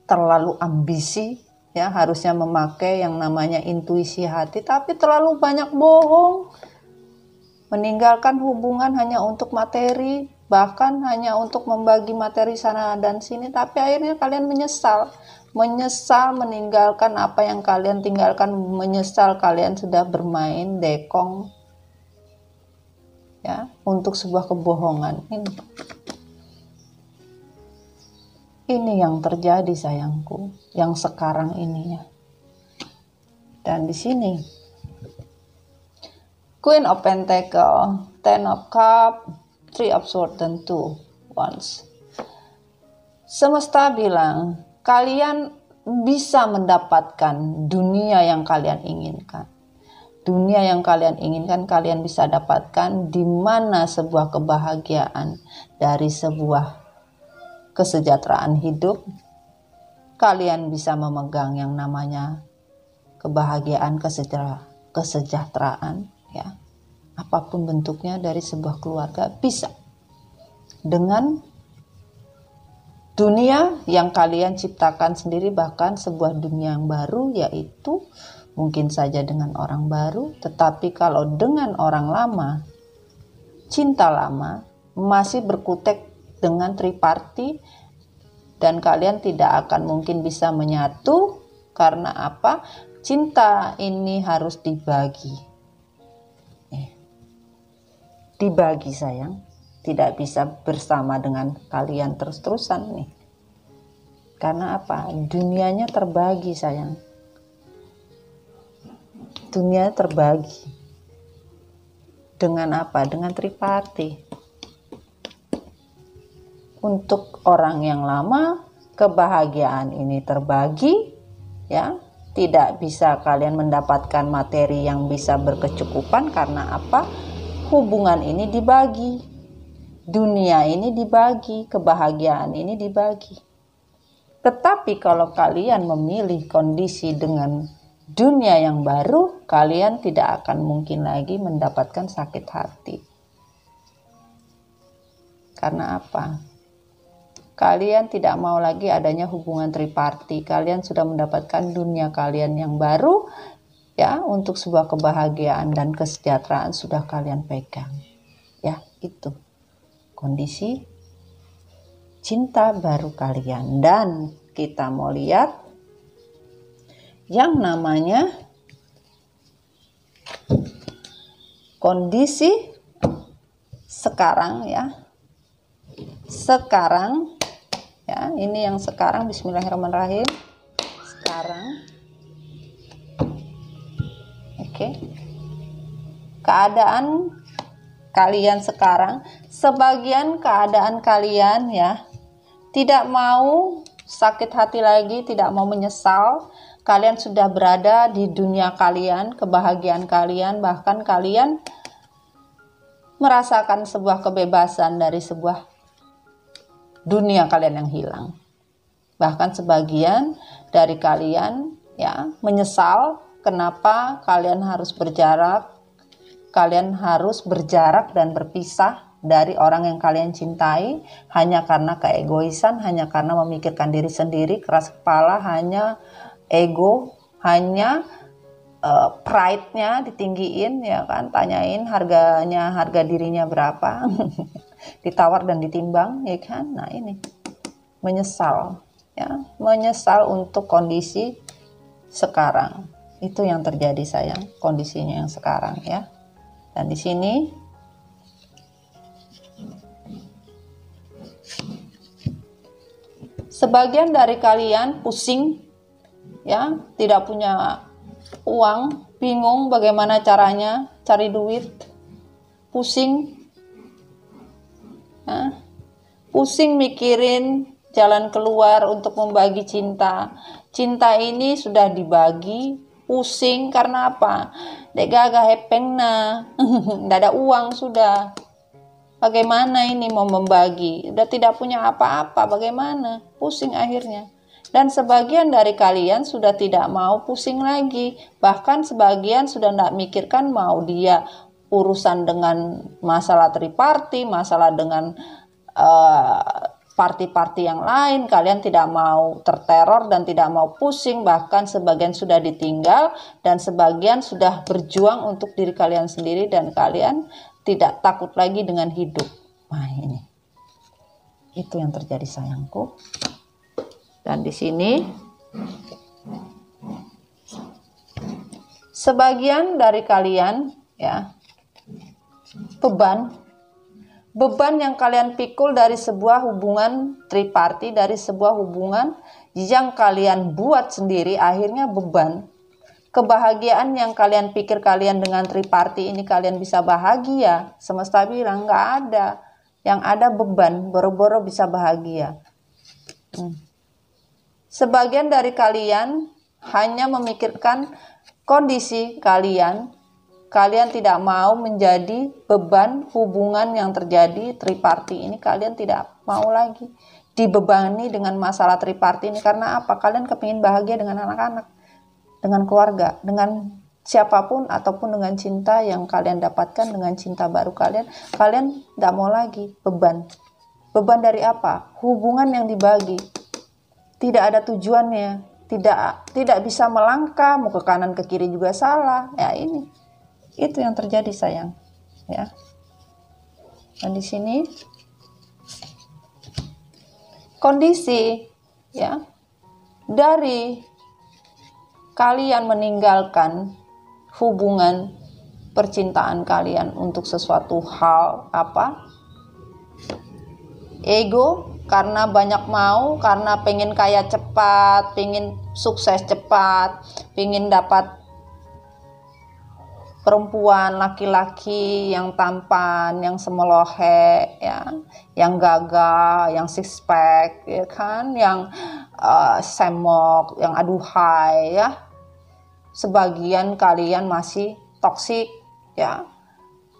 terlalu ambisi ya, harusnya memakai yang namanya intuisi hati, tapi terlalu banyak bohong, meninggalkan hubungan hanya untuk materi, bahkan hanya untuk membagi materi sana dan sini, tapi akhirnya kalian menyesal meninggalkan apa yang kalian tinggalkan, menyesal kalian sudah bermain dekong ya untuk sebuah kebohongan. Ini yang terjadi sayangku, yang sekarang ini ya. Dan di sini Queen of Pentacle, Ten of Cup, Three of Swords dan Two Wands. Semesta bilang kalian bisa mendapatkan dunia yang kalian inginkan. Dunia yang kalian inginkan kalian bisa dapatkan, di mana sebuah kebahagiaan dari sebuah kesejahteraan hidup. Kalian bisa memegang yang namanya kebahagiaan, kesejahteraan ya. Apapun bentuknya dari sebuah keluarga bisa. Dengan dunia yang kalian ciptakan sendiri, bahkan sebuah dunia yang baru, yaitu mungkin saja dengan orang baru. Tetapi kalau dengan orang lama, cinta lama masih berkutek dengan triparti, dan kalian tidak akan mungkin bisa menyatu. Karena apa? Cinta ini harus dibagi. Dibagi sayang, tidak bisa bersama dengan kalian terus-terusan nih. Karena apa? Dunianya terbagi sayang. Dunia terbagi. Dengan apa? Dengan triparti. Untuk orang yang lama, kebahagiaan ini terbagi ya. Tidak bisa kalian mendapatkan materi yang bisa berkecukupan. Karena apa? Hubungan ini dibagi. Dunia ini dibagi, kebahagiaan ini dibagi. Tetapi kalau kalian memilih kondisi dengan dunia yang baru, kalian tidak akan mungkin lagi mendapatkan sakit hati. Karena apa? Kalian tidak mau lagi adanya hubungan triparti. Kalian sudah mendapatkan dunia kalian yang baru ya, untuk sebuah kebahagiaan dan kesejahteraan sudah kalian pegang. Ya, itu kondisi cinta baru kalian. Dan kita mau lihat yang namanya kondisi sekarang ya. Sekarang Ya, ini yang sekarang. Bismillahirrahmanirrahim. Sekarang, oke. Keadaan kalian sekarang, sebagian keadaan kalian ya, tidak mau sakit hati lagi, tidak mau menyesal. Kalian sudah berada di dunia kalian, kebahagiaan kalian, bahkan kalian merasakan sebuah kebebasan dari sebuah dunia kalian yang hilang. Bahkan sebagian dari kalian ya menyesal kenapa kalian harus berjarak. Kalian harus berjarak dan berpisah dari orang yang kalian cintai hanya karena keegoisan, hanya karena memikirkan diri sendiri, keras kepala, hanya ego, hanya pride-nya ditinggiin ya kan, tanyain harga dirinya berapa. Ditawar dan ditimbang ya kan. Nah, ini menyesal ya, menyesal untuk kondisi sekarang. Itu yang terjadi sayang, kondisinya yang sekarang ya. Dan di sini sebagian dari kalian pusing ya, tidak punya uang, bingung bagaimana caranya cari duit, pusing ya, pusing mikirin jalan keluar untuk membagi cinta. Cinta ini sudah dibagi, pusing karena apa? Dek gagah hepeng na, nggak ada uang sudah. Bagaimana ini mau membagi? Udah tidak punya apa-apa, bagaimana? Pusing akhirnya. Dan sebagian dari kalian sudah tidak mau pusing lagi. Bahkan sebagian sudah tidak mikirkan mau dia urusan dengan masalah triparti, masalah dengan parti-parti yang lain. Kalian tidak mau terteror dan tidak mau pusing. Bahkan sebagian sudah ditinggal dan sebagian sudah berjuang untuk diri kalian sendiri dan kalian tidak takut lagi dengan hidup. Nah, ini itu yang terjadi sayangku. Dan di sini sebagian dari kalian ya, beban yang kalian pikul dari sebuah hubungan triparti, dari sebuah hubungan yang kalian buat sendiri, akhirnya beban. Kebahagiaan yang kalian pikir kalian dengan triparti ini kalian bisa bahagia, semesta bilang nggak ada. Yang ada beban, boro-boro bisa bahagia. Sebagian dari kalian hanya memikirkan kondisi kalian. Kalian tidak mau menjadi beban hubungan yang terjadi triparti ini. Kalian tidak mau lagi dibebani dengan masalah triparti ini. Karena apa? Kalian kepingin bahagia dengan anak-anak, dengan keluarga, dengan siapapun ataupun dengan cinta yang kalian dapatkan, dengan cinta baru kalian. Kalian tidak mau lagi beban. Beban dari apa? Hubungan yang dibagi. Tidak ada tujuannya. Tidak bisa melangkah, mau ke kanan ke kiri juga salah. Ya ini. Itu yang terjadi sayang ya. Dan di sini kondisi ya dari kalian meninggalkan hubungan percintaan kalian untuk sesuatu hal apa? Ego, karena banyak mau, karena pengen kaya cepat, pengen sukses cepat, pengen dapat perempuan, laki-laki yang tampan, yang semelohe, ya, yang gagah, yang six pack, ya kan, yang semok, yang aduhai, ya. Sebagian kalian masih toksik, ya.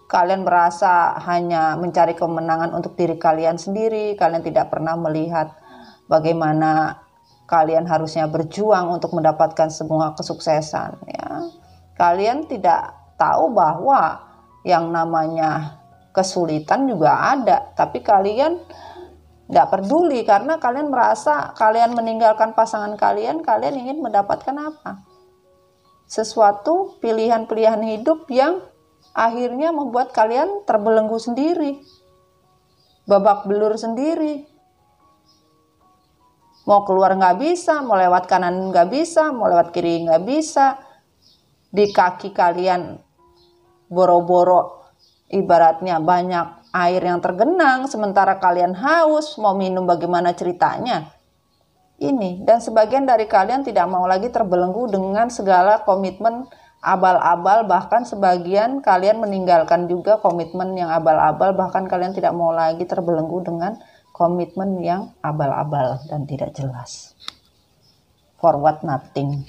Kalian merasa hanya mencari kemenangan untuk diri kalian sendiri. Kalian tidak pernah melihat bagaimana kalian harusnya berjuang untuk mendapatkan semua kesuksesan, ya. Kalian tidak tahu bahwa yang namanya kesulitan juga ada, tapi kalian tidak peduli karena kalian merasa kalian meninggalkan pasangan kalian, kalian ingin mendapatkan apa? Sesuatu pilihan-pilihan hidup yang akhirnya membuat kalian terbelenggu sendiri, babak belur sendiri. Mau keluar nggak bisa, mau lewat kanan nggak bisa, mau lewat kiri nggak bisa. Di kaki kalian boro-boro ibaratnya banyak air yang tergenang, sementara kalian haus, mau minum bagaimana ceritanya? Ini, dan sebagian dari kalian tidak mau lagi terbelenggu dengan segala komitmen abal-abal, bahkan sebagian kalian meninggalkan juga komitmen yang abal-abal, bahkan kalian tidak mau lagi terbelenggu dengan komitmen yang abal-abal dan tidak jelas. For what nothing.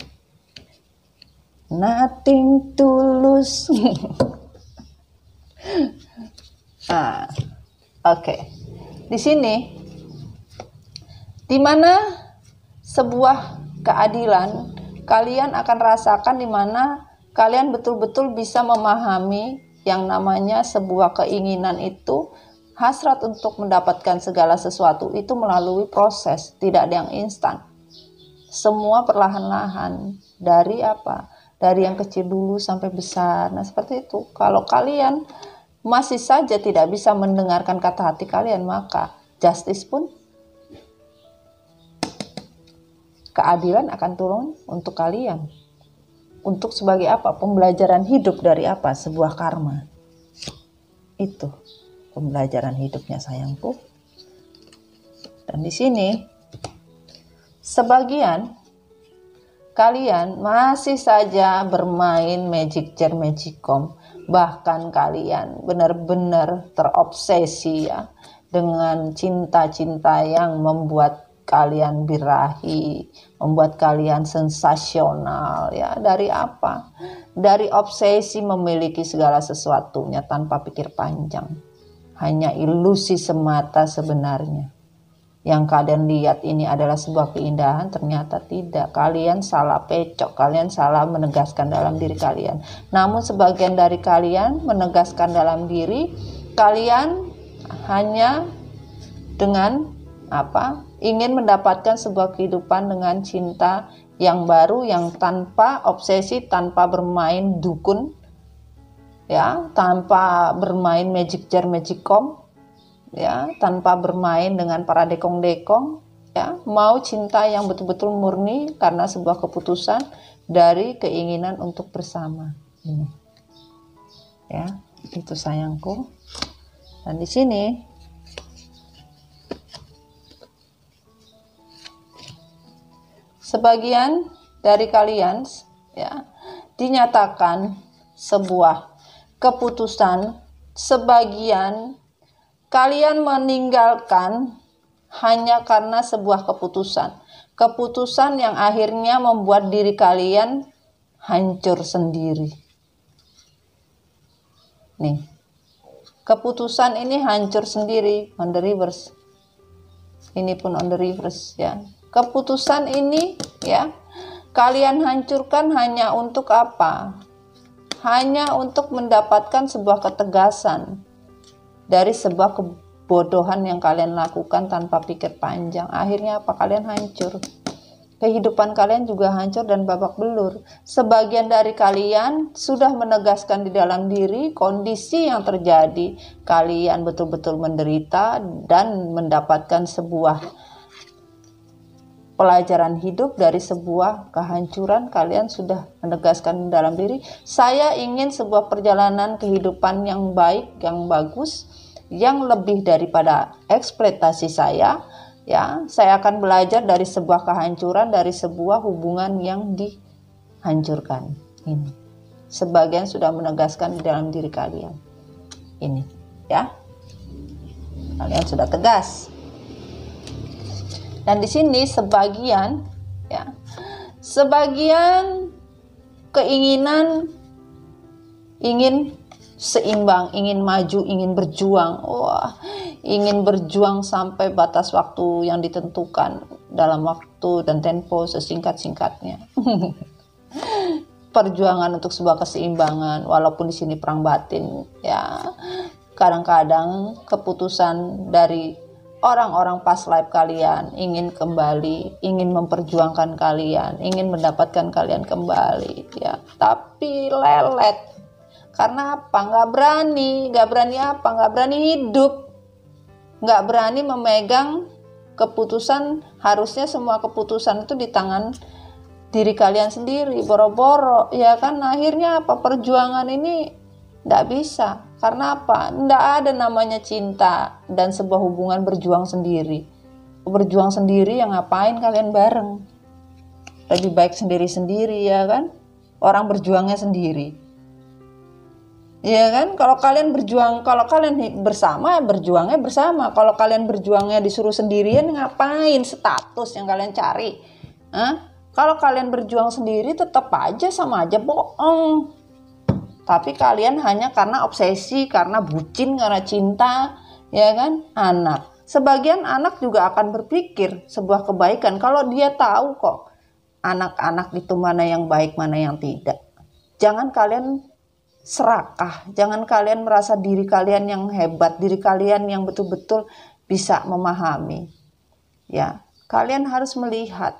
Nothing tulus. Oke. Di sini, di mana sebuah keadilan kalian akan rasakan, di mana kalian betul-betul bisa memahami yang namanya sebuah keinginan itu, hasrat untuk mendapatkan segala sesuatu itu melalui proses, tidak ada yang instan. Semua perlahan-lahan, dari apa? Dari yang kecil dulu sampai besar. Nah, seperti itu. Kalau kalian masih saja tidak bisa mendengarkan kata hati kalian, maka justice pun, keadilan akan turun untuk kalian. Untuk sebagai apa? Pembelajaran hidup dari apa? Sebuah karma. Itu pembelajaran hidupnya, sayangku. Dan di sini, sebagian kalian masih saja bermain magic jar magicom. Bahkan kalian benar-benar terobsesi ya dengan cinta-cinta yang membuat kalian birahi, membuat kalian sensasional ya. Dari apa? Dari obsesi memiliki segala sesuatunya tanpa pikir panjang. Hanya ilusi semata sebenarnya. Yang kalian lihat ini adalah sebuah keindahan, ternyata tidak. Kalian salah pecok, kalian salah menegaskan dalam diri kalian. Namun sebagian dari kalian menegaskan dalam diri kalian hanya dengan apa? Ingin mendapatkan sebuah kehidupan dengan cinta yang baru, yang tanpa obsesi, tanpa bermain dukun, ya, tanpa bermain magic jar magicom, ya, tanpa bermain dengan para dekong-dekong, ya, mau cinta yang betul-betul murni karena sebuah keputusan dari keinginan untuk bersama. Ini, ya, itu sayangku. Dan di sini sebagian dari kalian ya dinyatakan sebuah keputusan, sebagian kalian meninggalkan hanya karena sebuah keputusan. Keputusan yang akhirnya membuat diri kalian hancur sendiri. Nih, keputusan ini hancur sendiri, on the reverse. Ini pun on the reverse ya. Keputusan ini ya, kalian hancurkan hanya untuk apa? Hanya untuk mendapatkan sebuah ketegasan dari sebuah kebodohan yang kalian lakukan tanpa pikir panjang. Akhirnya apa? Kalian hancur. Kehidupan kalian juga hancur dan babak belur. Sebagian dari kalian sudah menegaskan di dalam diri kondisi yang terjadi. Kalian betul-betul menderita dan mendapatkan sebuah pelajaran hidup dari sebuah kehancuran. Kalian sudah menegaskan dalam diri, saya ingin sebuah perjalanan kehidupan yang baik, yang bagus, yang lebih daripada ekspektasi saya. Ya, saya akan belajar dari sebuah kehancuran, dari sebuah hubungan yang dihancurkan. Ini, sebagian sudah menegaskan di dalam diri kalian. Ini, ya, kalian sudah tegas. Dan di sini sebagian ya, sebagian keinginan ingin seimbang, ingin maju, ingin berjuang. Wah, ingin berjuang sampai batas waktu yang ditentukan dalam waktu dan tempo sesingkat-singkatnya. Perjuangan untuk sebuah keseimbangan, walaupun di sini perang batin ya. Kadang-kadang keputusan dari orang-orang past life kalian ingin kembali, ingin memperjuangkan kalian, ingin mendapatkan kalian kembali ya. Tapi lelet. Karena apa? Nggak berani apa? Nggak berani hidup. Nggak berani memegang keputusan. Harusnya semua keputusan itu di tangan diri kalian sendiri. Boro-boro ya kan, akhirnya apa? Perjuangan ini nggak bisa. Karena apa? Nggak ada namanya cinta dan sebuah hubungan berjuang sendiri. Berjuang sendiri yang ngapain kalian bareng? Lebih baik sendiri-sendiri ya kan? Orang berjuangnya sendiri. Ya kan? Kalau kalian berjuang, kalau kalian bersama, berjuangnya bersama. Kalau kalian berjuangnya disuruh sendirian, ngapain status yang kalian cari? Hah? Kalau kalian berjuang sendiri tetap aja sama aja bohong. Tapi kalian hanya karena obsesi, karena bucin, karena cinta, ya kan? Anak. Sebagian anak juga akan berpikir sebuah kebaikan kalau dia tahu kok anak-anak itu mana yang baik, mana yang tidak. Jangan kalian serakah, jangan kalian merasa diri kalian yang hebat, diri kalian yang betul-betul bisa memahami. Ya, kalian harus melihat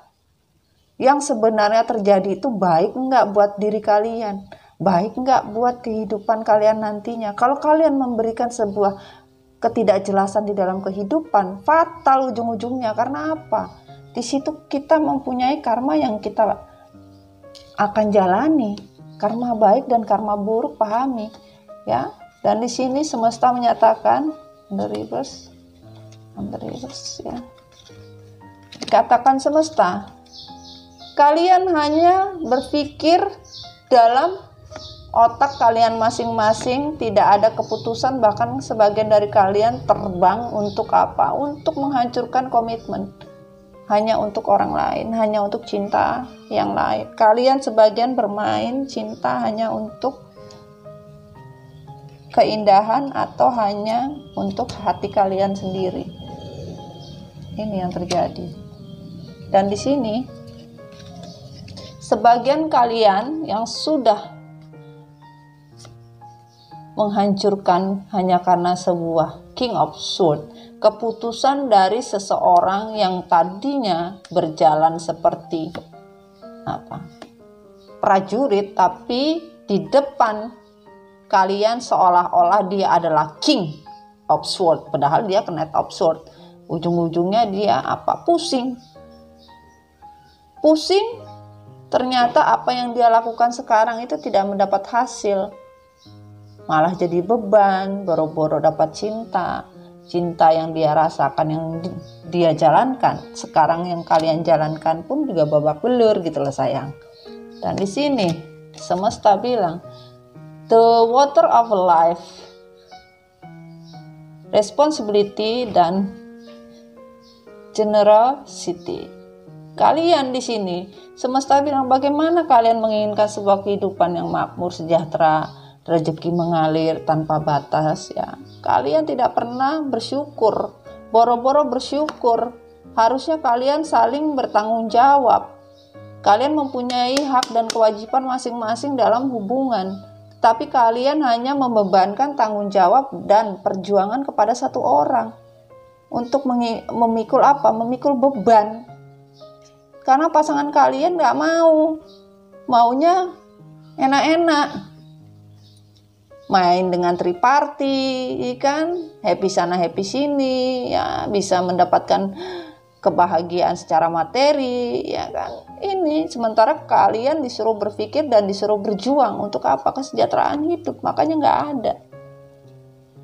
yang sebenarnya terjadi itu baik enggak buat diri kalian, baik enggak buat kehidupan kalian nantinya. Kalau kalian memberikan sebuah ketidakjelasan di dalam kehidupan, fatal ujung-ujungnya. Karena apa? Di situ kita mempunyai karma yang kita akan jalani. Karma baik dan karma buruk, pahami ya. Dan di sini semesta menyatakan the reverse ya. Dikatakan semesta, kalian hanya berpikir dalam otak kalian masing-masing, tidak ada keputusan. Bahkan sebagian dari kalian terbang untuk apa? Untuk menghancurkan komitmen. Hanya untuk orang lain, hanya untuk cinta yang lain. Kalian sebagian bermain cinta hanya untuk keindahan atau hanya untuk hati kalian sendiri. Ini yang terjadi. Dan di sini sebagian kalian yang sudah menghancurkan hanya karena sebuah King of Swords, keputusan dari seseorang yang tadinya berjalan seperti prajurit, tapi di depan kalian seolah-olah dia adalah King of Swords, padahal dia Knight of Swords. Ujung-ujungnya dia pusing. Ternyata apa yang dia lakukan sekarang itu tidak mendapat hasil, malah jadi beban. Boro-boro dapat cinta yang dia rasakan, yang dia jalankan, sekarang yang kalian jalankan pun juga babak belur gitu loh sayang. Dan di sini semesta bilang the water of life, responsibility dan generosity. Kalian di sini semesta bilang bagaimana kalian menginginkan sebuah kehidupan yang makmur, sejahtera, rezeki mengalir tanpa batas ya. Kalian tidak pernah bersyukur, boro-boro bersyukur. Harusnya kalian saling bertanggung jawab. Kalian mempunyai hak dan kewajiban masing-masing dalam hubungan, tapi kalian hanya membebankan tanggung jawab dan perjuangan kepada satu orang untuk memikul memikul beban. Karena pasangan kalian gak maunya enak-enak, main dengan triparty, kan, happy sana happy sini, ya bisa mendapatkan kebahagiaan secara materi, ya kan. Ini sementara kalian disuruh berpikir dan disuruh berjuang untuk apa? Kesejahteraan hidup, makanya nggak ada.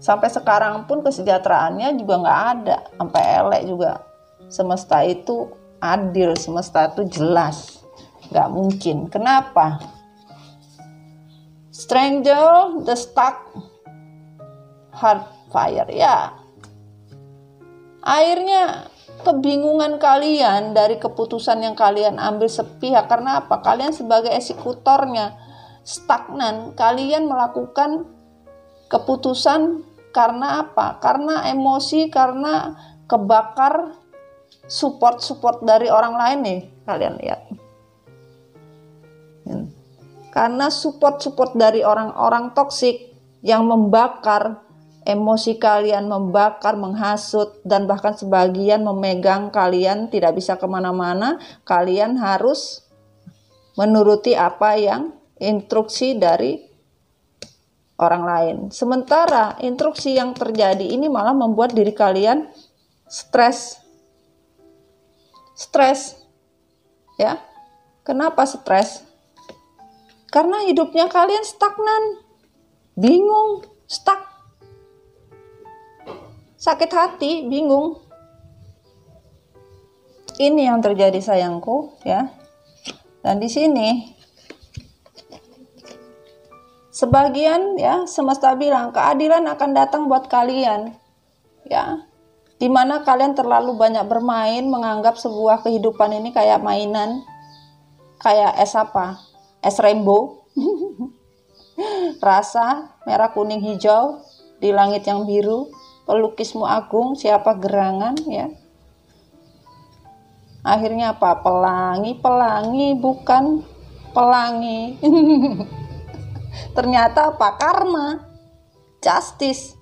Sampai sekarang pun kesejahteraannya juga nggak ada, sampai elek juga. Semesta itu adil, semesta itu jelas, nggak mungkin. Kenapa? Stranger, the stuck, hard fire. Ya, akhirnya kebingungan kalian dari keputusan yang kalian ambil sepihak. Karena apa? Kalian sebagai eksekutornya stagnan. Kalian melakukan keputusan karena apa? Karena emosi, karena kebakar support dari orang lain nih. Kalian lihat. Karena support dari orang-orang toksik yang membakar emosi kalian, membakar, menghasut, dan bahkan sebagian memegang kalian tidak bisa kemana-mana. Kalian harus menuruti apa yang instruksi dari orang lain. Sementara instruksi yang terjadi ini malah membuat diri kalian stres. Ya, kenapa stres? Karena hidupnya kalian stagnan, bingung, stuck. sakit hati, bingung. Ini yang terjadi sayangku ya. Dan di sini sebagian ya semesta bilang keadilan akan datang buat kalian ya. Dimana kalian terlalu banyak bermain, menganggap sebuah kehidupan ini kayak mainan, kayak es apa? Es rainbow. Rasa merah, kuning, hijau di langit yang biru, pelukismu agung, siapa gerangan ya. Akhirnya apa? Pelangi bukan pelangi. Ternyata apa? Karma, justice.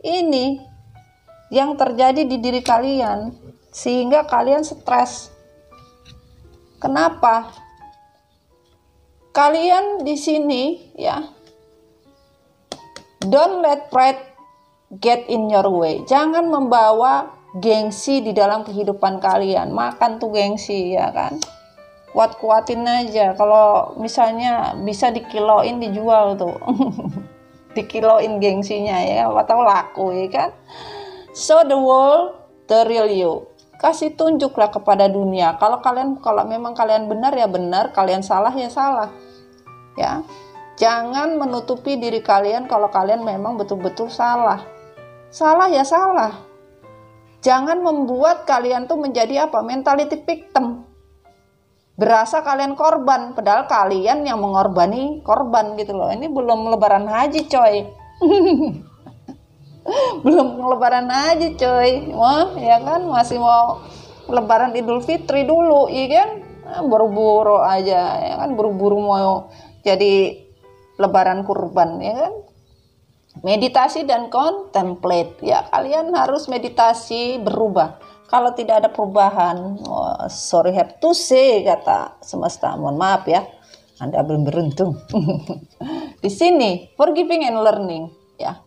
Ini yang terjadi di diri kalian sehingga kalian stres. Kenapa? Kalian di sini ya, don't let pride get in your way. Jangan membawa gengsi di dalam kehidupan kalian. Makan tuh gengsi ya kan. Kuat-kuatin aja. Kalau misalnya bisa dikiloin, dijual tuh. Dikiloin gengsinya ya, atau laku ya kan. Show the world the real you. Kasih tunjuklah kepada dunia. Kalau memang kalian benar ya benar, kalian salah ya salah. Ya. Jangan menutupi diri kalian kalau kalian memang betul-betul salah. Salah ya salah. Jangan membuat kalian tuh menjadi apa? Mentality victim. Berasa kalian korban, padahal kalian yang mengorbani korban gitu loh. Ini belum lebaran haji coy. Belum lebaran haji coy. Wah, ya kan masih mau lebaran Idul Fitri dulu, iya kan? Buru-buru aja, ya kan buru-buru mau jadi lebaran kurban, ya kan? Meditasi dan contemplate. Ya, kalian harus meditasi berubah. Kalau tidak ada perubahan, sorry have to say kata semesta. Mohon maaf ya. Anda belum beruntung. Di sini forgiving and learning ya.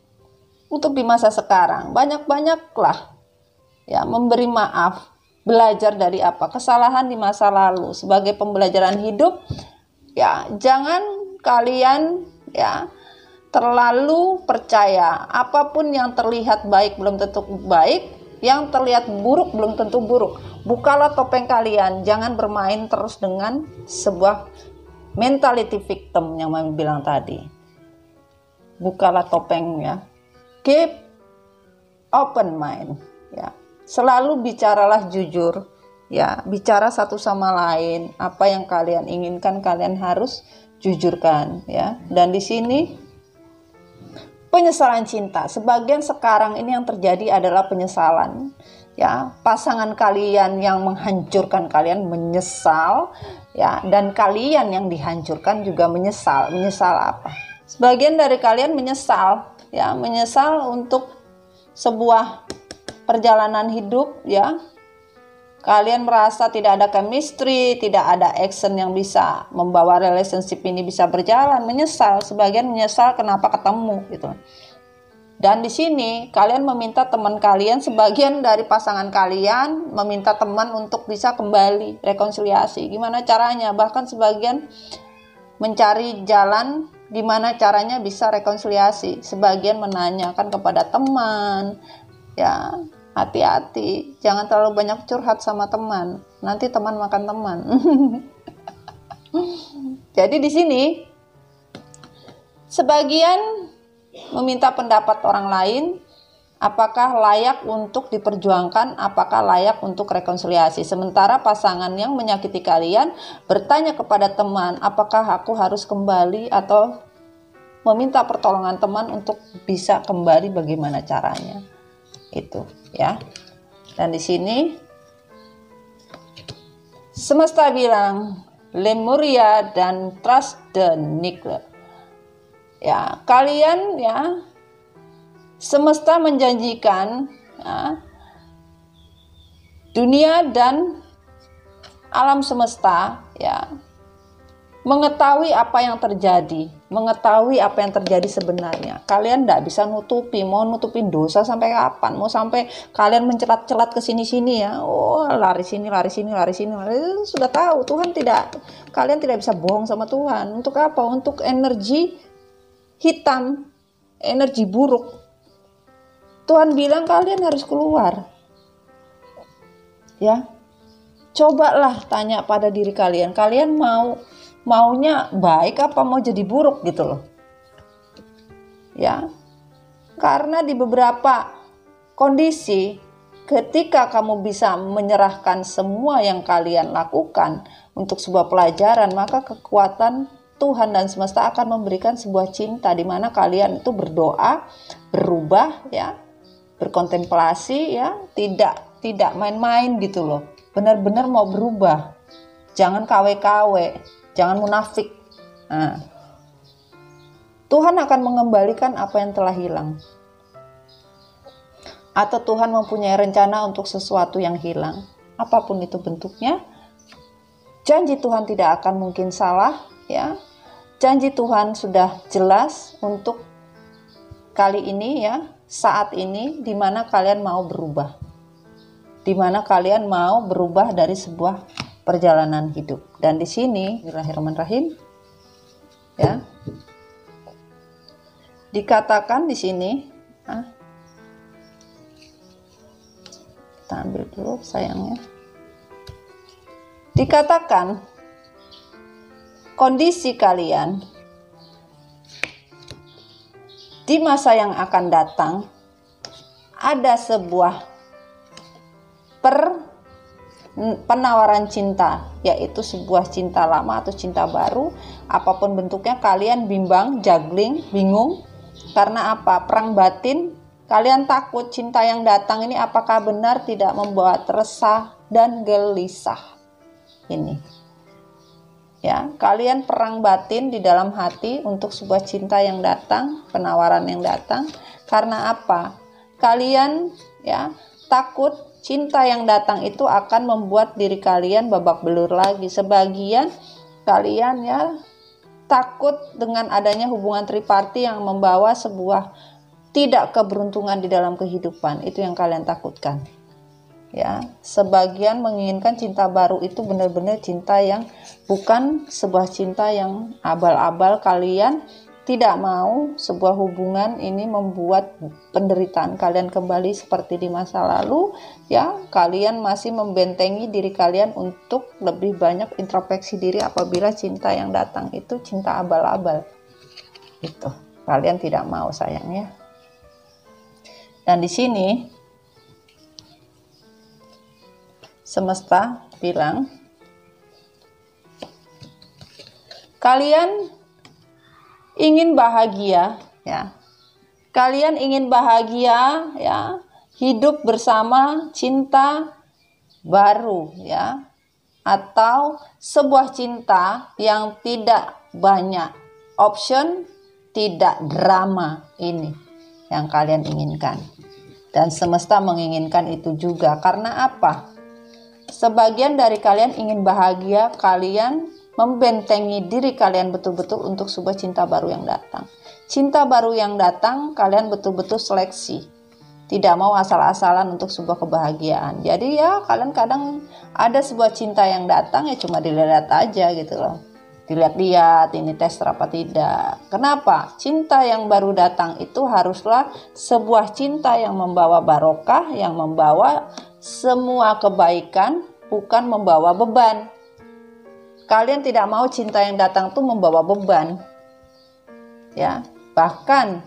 Untuk di masa sekarang banyak-banyaklah ya memberi maaf, belajar dari apa? Kesalahan di masa lalu sebagai pembelajaran hidup. Ya, jangan kalian ya terlalu percaya apapun yang terlihat baik belum tentu baik, yang terlihat buruk belum tentu buruk. Bukalah topeng kalian, jangan bermain terus dengan sebuah mentality victim yang Mami bilang tadi. Bukalah topengnya. Keep open mind ya. Selalu bicaralah jujur ya, bicara satu sama lain. Apa yang kalian inginkan kalian harus jujurkan ya. Dan di sini penyesalan cinta. Sebagian sekarang ini yang terjadi adalah penyesalan ya. Pasangan kalian yang menghancurkan kalian menyesal ya, dan kalian yang dihancurkan juga menyesal. Menyesal apa? Sebagian dari kalian menyesal ya, menyesal untuk sebuah perjalanan hidup ya. Kalian merasa tidak ada chemistry, tidak ada action yang bisa membawa relationship ini bisa berjalan, menyesal. Sebagian menyesal kenapa ketemu gitu. Dan di sini kalian meminta teman kalian, sebagian dari pasangan kalian meminta teman untuk bisa kembali rekonsiliasi. Gimana caranya? Bahkan sebagian mencari jalan gimana caranya bisa rekonsiliasi. Sebagian menanyakan kepada teman ya. Hati-hati, jangan terlalu banyak curhat sama teman. Nanti teman makan teman. Jadi di sini sebagian meminta pendapat orang lain, apakah layak untuk diperjuangkan, apakah layak untuk rekonsiliasi. Sementara pasangan yang menyakiti kalian bertanya kepada teman, apakah aku harus kembali, atau meminta pertolongan teman untuk bisa kembali, bagaimana caranya. Itu ya. Dan di sini semesta bilang Lemuria dan trust the Nickel. Ya, kalian ya, semesta menjanjikan ya, dunia dan alam semesta ya mengetahui apa yang terjadi, mengetahui apa yang terjadi sebenarnya. Kalian tidak bisa nutupi, mau nutupin dosa sampai kapan? Mau sampai kalian mencelat-celat ke sini-sini ya? Oh, lari sini. Sudah tahu Tuhan tidak. Kalian tidak bisa bohong sama Tuhan. Untuk apa? Untuk energi hitam, energi buruk. Tuhan bilang kalian harus keluar. Ya. Cobalah tanya pada diri kalian, kalian maunya baik apa mau jadi buruk gitu loh. Ya. Karena di beberapa kondisi ketika kamu bisa menyerahkan semua yang kalian lakukan untuk sebuah pelajaran, maka kekuatan Tuhan dan semesta akan memberikan sebuah cinta di mana kalian itu berdoa, berubah ya, berkontemplasi ya, tidak main-main gitu loh. Benar-benar mau berubah. Jangan KW-KW, jangan munafik. Nah, Tuhan akan mengembalikan apa yang telah hilang. Atau Tuhan mempunyai rencana untuk sesuatu yang hilang, apapun itu bentuknya. Janji Tuhan tidak akan mungkin salah, ya. Janji Tuhan sudah jelas untuk kali ini ya, saat ini di mana kalian mau berubah. Di mana kalian mau berubah dari sebuah perjalanan hidup. Dan di sini, Bismillahirrahmanirrahim, ya, dikatakan di sini, kita ambil dulu sayangnya. Dikatakan kondisi kalian di masa yang akan datang ada sebuah penawaran cinta, yaitu sebuah cinta lama atau cinta baru, apapun bentuknya. Kalian bimbang, juggling, bingung, karena apa? Perang batin. Kalian takut cinta yang datang ini apakah benar tidak membuat resah dan gelisah. Ini ya, kalian perang batin di dalam hati untuk sebuah cinta yang datang, penawaran yang datang. Karena apa? Kalian ya takut cinta yang datang itu akan membuat diri kalian babak belur lagi. Sebagian kalian ya takut dengan adanya hubungan triparti yang membawa sebuah tidak keberuntungan di dalam kehidupan. Itu yang kalian takutkan. Ya, sebagian menginginkan cinta baru itu benar-benar cinta yang bukan sebuah cinta yang abal-abal. Kalian tidak mau sebuah hubungan ini membuat penderitaan kalian kembali seperti di masa lalu, ya. Kalian masih membentengi diri kalian untuk lebih banyak introspeksi diri apabila cinta yang datang itu cinta abal-abal. Itu kalian tidak mau, sayangnya. Dan di sini semesta bilang kalian ingin bahagia ya. Kalian ingin bahagia ya, hidup bersama cinta baru ya, atau sebuah cinta yang tidak banyak option, tidak drama. Ini yang kalian inginkan. Dan semesta menginginkan itu juga. Karena apa? Sebagian dari kalian ingin bahagia, kalian membentengi diri kalian betul-betul untuk sebuah cinta baru yang datang. Cinta baru yang datang, kalian betul-betul seleksi. Tidak mau asal-asalan untuk sebuah kebahagiaan. Jadi ya kalian kadang ada sebuah cinta yang datang ya cuma dilihat aja gitu loh. Dilihat-lihat ini tes apa tidak. Kenapa? Cinta yang baru datang itu haruslah sebuah cinta yang membawa barokah, yang membawa semua kebaikan, bukan membawa beban. Kalian tidak mau cinta yang datang tuh membawa beban. Ya, bahkan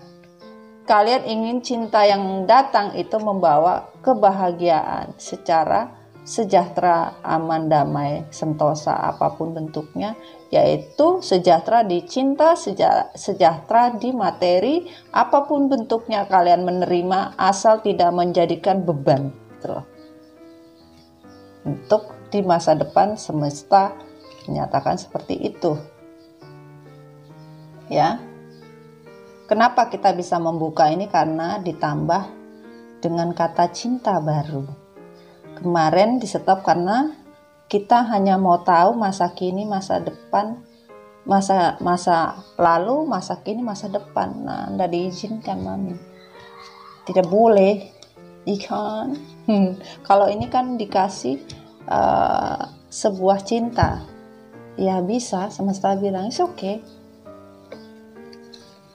kalian ingin cinta yang datang itu membawa kebahagiaan secara sejahtera, aman, damai, sentosa, apapun bentuknya, yaitu sejahtera di cinta, sejahtera di materi, apapun bentuknya kalian menerima asal tidak menjadikan beban. Gitu. Untuk di masa depan semesta menyatakan seperti itu. Ya. Kenapa kita bisa membuka ini? Karena ditambah dengan kata cinta baru. Kemarin di stop karena kita hanya mau tahu masa kini, masa depan, masa lalu, masa kini, masa depan. Nah, Anda diizinkan, Mami. Tidak boleh. Ikan. Kalau ini kan dikasih sebuah cinta. Ya bisa, semesta bilang, it's okay.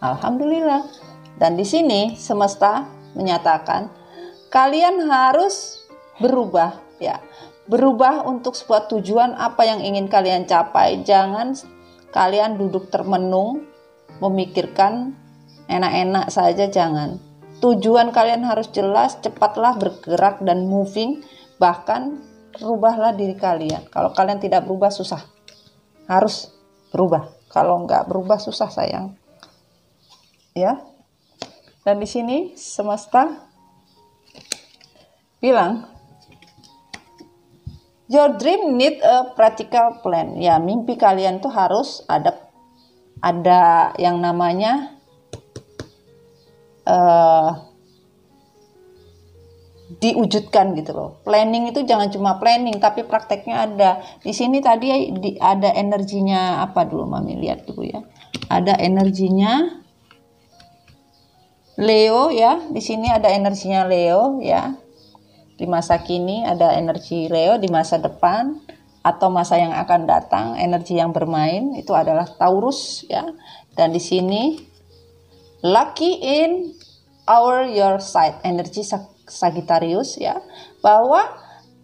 Alhamdulillah. Dan di sini semesta menyatakan kalian harus berubah ya. Berubah untuk sebuah tujuan apa yang ingin kalian capai. Jangan kalian duduk termenung memikirkan enak-enak saja, jangan. Tujuan kalian harus jelas, cepatlah bergerak dan moving, bahkan rubahlah diri kalian. Kalau kalian tidak berubah susah. Harus berubah. Kalau nggak berubah susah sayang. Ya. Dan di sini semesta bilang your dream need a practical plan. Ya, mimpi kalian tuh harus ada yang namanya diwujudkan gitu loh. Planning itu jangan cuma planning, tapi prakteknya ada. Di sini tadi ada energinya apa dulu, Mami lihat dulu ya. Ada energinya Leo ya. Di sini ada energinya Leo ya. Di masa kini ada energi Leo, di masa depan atau masa yang akan datang energi yang bermain itu adalah Taurus ya. Dan di sini lucky in your side, energi Sagittarius ya, bahwa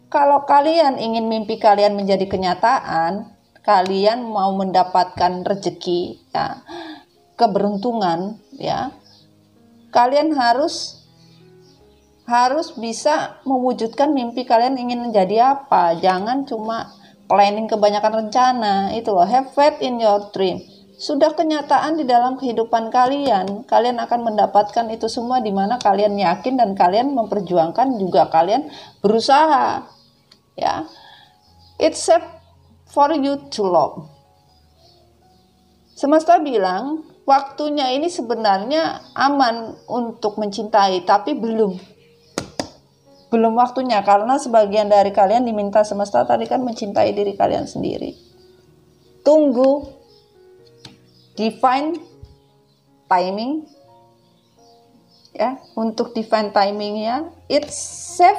kalau kalian ingin mimpi kalian menjadi kenyataan, kalian mau mendapatkan rezeki ya, keberuntungan ya, kalian harus bisa mewujudkan mimpi kalian ingin menjadi apa. Jangan cuma planning kebanyakan rencana. Itu loh, have faith in your dream. Sudah kenyataan di dalam kehidupan kalian. Kalian akan mendapatkan itu semua di mana kalian yakin dan kalian memperjuangkan, juga kalian berusaha. Ya. It's safe for you to love. Semesta bilang, waktunya ini sebenarnya aman untuk mencintai, tapi belum waktunya, karena sebagian dari kalian diminta semesta tadi kan mencintai diri kalian sendiri. Tunggu divine timing ya. Untuk divine timingnya, it's safe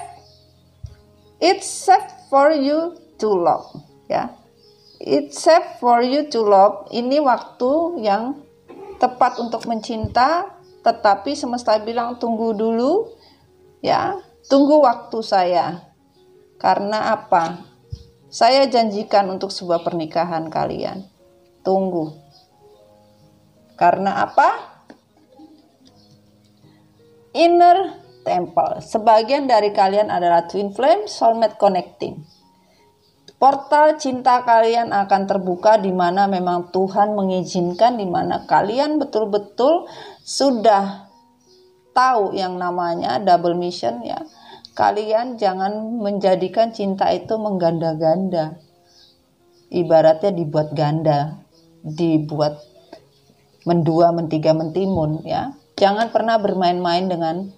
for you to love ya. It's safe for you to love. Ini waktu yang tepat untuk mencinta, tetapi semesta bilang tunggu dulu ya. Tunggu waktu saya. Karena apa? Saya janjikan untuk sebuah pernikahan kalian. Tunggu. Karena apa? Inner temple. Sebagian dari kalian adalah twin flame, soulmate connecting. Portal cinta kalian akan terbuka di mana memang Tuhan mengizinkan, di mana kalian betul-betul sudah tahu yang namanya double mission ya. Kalian jangan menjadikan cinta itu mengganda-ganda. Ibaratnya dibuat ganda, dibuat mendua, mentiga, mentimun ya. Jangan pernah bermain-main dengan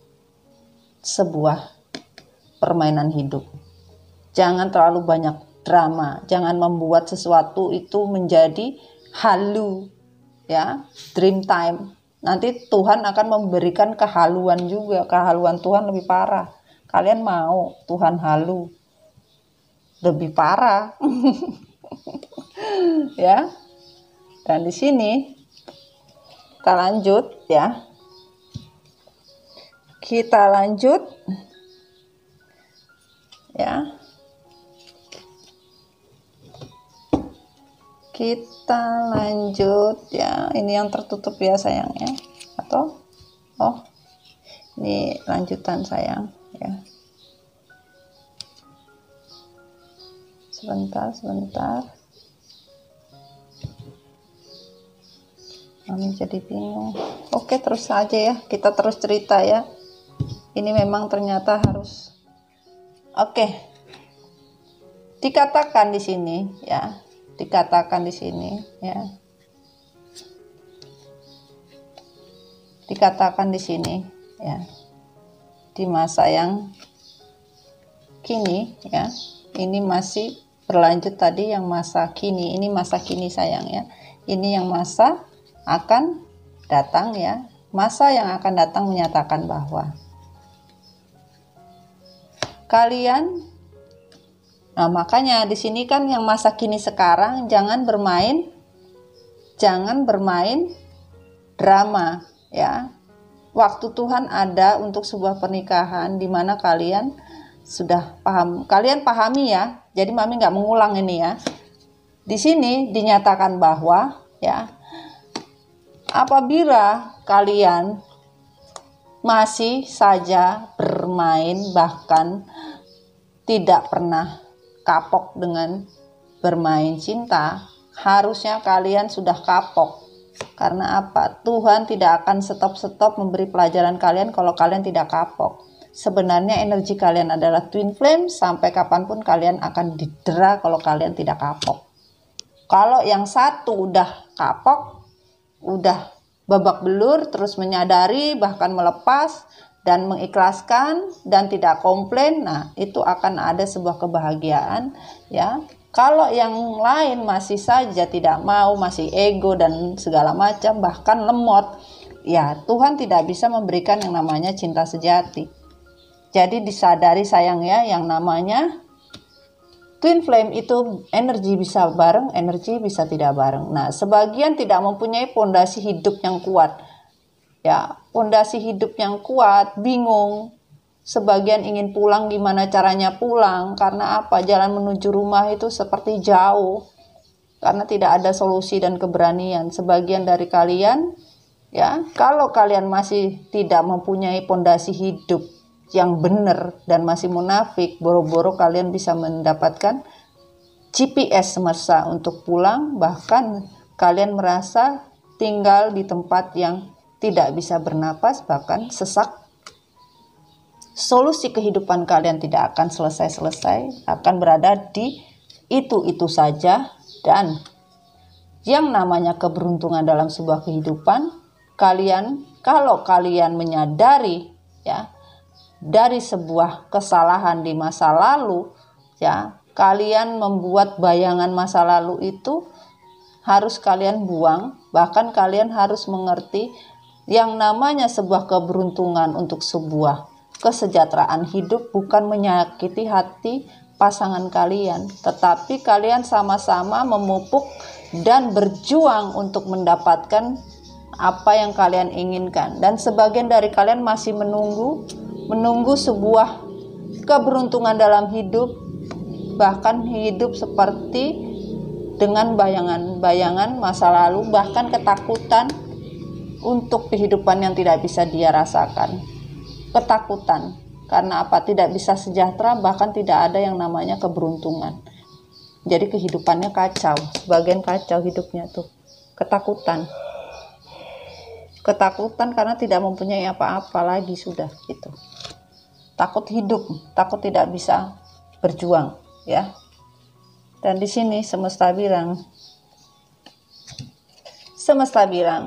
sebuah permainan hidup. Jangan terlalu banyak drama. Jangan membuat sesuatu itu menjadi halu ya, dream time. Nanti Tuhan akan memberikan kehaluan juga. Kehaluan Tuhan lebih parah. Kalian mau Tuhan halu? Lebih parah. Ya. Dan di sini kita lanjut ya. Kita lanjut ya. Kita lanjut ya. Ini yang tertutup ya sayang ya. Atau ini lanjutan sayang ya. Sebentar. Mami jadi bingung. Oke, terus aja ya. Kita terus cerita ya. Ini memang ternyata harus. Oke. Dikatakan di sini ya. Dikatakan di sini ya. Dikatakan di sini ya. Di masa yang kini ya. Ini masih berlanjut tadi yang masa kini. Ini masa kini sayang ya. Ini yang masa akan datang ya. Masa yang akan datang menyatakan bahwa kalian, nah makanya di sini kan yang masa kini sekarang jangan bermain drama ya. Waktu Tuhan ada untuk sebuah pernikahan di mana kalian sudah paham. Kalian pahami ya. Jadi Mami nggak mengulang ini ya. Di sini dinyatakan bahwa ya, apabila kalian masih saja bermain, bahkan tidak pernah kapok dengan bermain cinta, harusnya kalian sudah kapok. Karena apa? Tuhan tidak akan stop-stop memberi pelajaran kalian kalau kalian tidak kapok. Sebenarnya energi kalian adalah twin flame, sampai kapanpun kalian akan didera kalau kalian tidak kapok. Kalau yang satu udah kapok, udah babak belur, terus menyadari, bahkan melepas dan mengikhlaskan dan tidak komplain, nah itu akan ada sebuah kebahagiaan ya. Kalau yang lain masih saja tidak mau, masih ego dan segala macam, bahkan lemot, ya Tuhan tidak bisa memberikan yang namanya cinta sejati. Jadi disadari sayang ya, yang namanya twin flame itu energi bisa bareng, energi bisa tidak bareng. Nah, sebagian tidak mempunyai pondasi hidup yang kuat. Ya, pondasi hidup yang kuat, bingung. Sebagian ingin pulang, gimana caranya pulang? Karena apa? Jalan menuju rumah itu seperti jauh. Karena tidak ada solusi dan keberanian. Sebagian dari kalian, ya, kalau kalian masih tidak mempunyai pondasi hidup yang benar dan masih munafik, boro-boro kalian bisa mendapatkan GPS semesta untuk pulang, bahkan kalian merasa tinggal di tempat yang tidak bisa bernapas, bahkan sesak. Solusi kehidupan kalian tidak akan selesai-selesai, akan berada di itu-itu saja. Dan yang namanya keberuntungan dalam sebuah kehidupan, kalau kalian menyadari ya, dari sebuah kesalahan di masa lalu ya, kalian membuat bayangan masa lalu itu harus kalian buang. Bahkan kalian harus mengerti yang namanya sebuah keberuntungan untuk sebuah kesejahteraan hidup bukan menyakiti hati pasangan kalian, tetapi kalian sama-sama memupuk dan berjuang untuk mendapatkan apa yang kalian inginkan. Dan sebagian dari kalian masih menunggu sebuah keberuntungan dalam hidup, bahkan hidup seperti dengan bayangan-bayangan masa lalu, bahkan ketakutan untuk kehidupan yang tidak bisa dia rasakan. Ketakutan karena apa? Tidak bisa sejahtera, bahkan tidak ada yang namanya keberuntungan. Jadi kehidupannya kacau, sebagian kacau hidupnya tuh. Ketakutan karena tidak mempunyai apa-apa lagi sudah gitu. Takut hidup, takut tidak bisa berjuang ya. Dan di sini semesta bilang,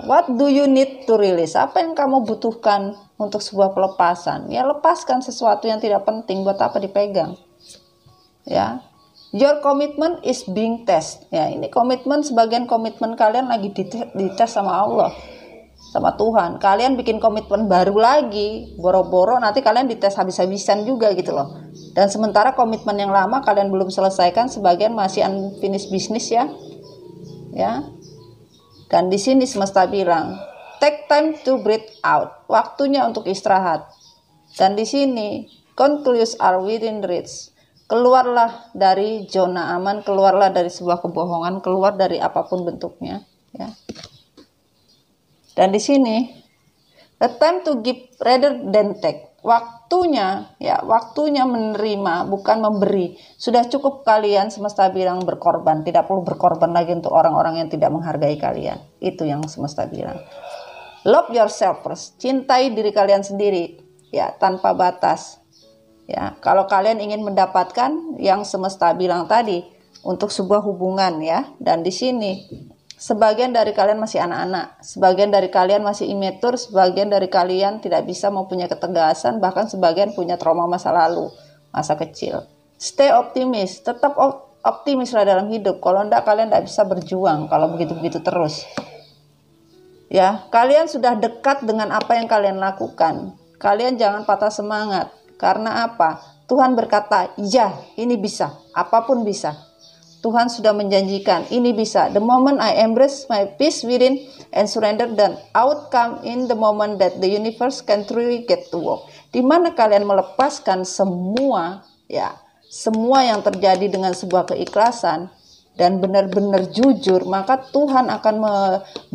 what do you need to release? Apa yang kamu butuhkan untuk sebuah pelepasan? Ya, lepaskan sesuatu yang tidak penting, buat apa dipegang? Ya. Your commitment is being tested. Ya, ini komitmen, sebagian komitmen kalian lagi dites sama Allah, sama Tuhan. Kalian bikin komitmen baru lagi, boro-boro nanti kalian dites habis-habisan juga gitu loh. Dan sementara komitmen yang lama kalian belum selesaikan, sebagian masih unfinished business ya. Ya. Dan di sini semesta bilang, take time to breathe out. Waktunya untuk istirahat. Dan di sini, conclusions are within reach. Keluarlah dari zona aman, keluarlah dari sebuah kebohongan, keluar dari apapun bentuknya. Ya. Dan di sini, a time to give rather than take. Waktunya menerima, bukan memberi. Sudah cukup kalian semesta bilang berkorban. Tidak perlu berkorban lagi untuk orang-orang yang tidak menghargai kalian. Itu yang semesta bilang. Love yourself first. Cintai diri kalian sendiri. Ya, tanpa batas. Ya, kalau kalian ingin mendapatkan yang semesta bilang tadi untuk sebuah hubungan ya. Dan di sini sebagian dari kalian masih anak-anak, sebagian dari kalian masih immature, sebagian dari kalian tidak bisa mempunyai ketegasan, bahkan sebagian punya trauma masa lalu, masa kecil. Stay optimis, tetap optimislah dalam hidup. Kalau enggak, kalian tidak bisa berjuang kalau begitu-begitu terus. Ya, kalian sudah dekat dengan apa yang kalian lakukan. Kalian jangan patah semangat. Karena apa? Tuhan berkata, ya, ini bisa, apapun bisa. Tuhan sudah menjanjikan ini bisa. The moment I embrace my peace within and surrender, the outcome in the moment that the universe can truly get to work. Di mana kalian melepaskan semua yang terjadi dengan sebuah keikhlasan dan benar-benar jujur, maka Tuhan akan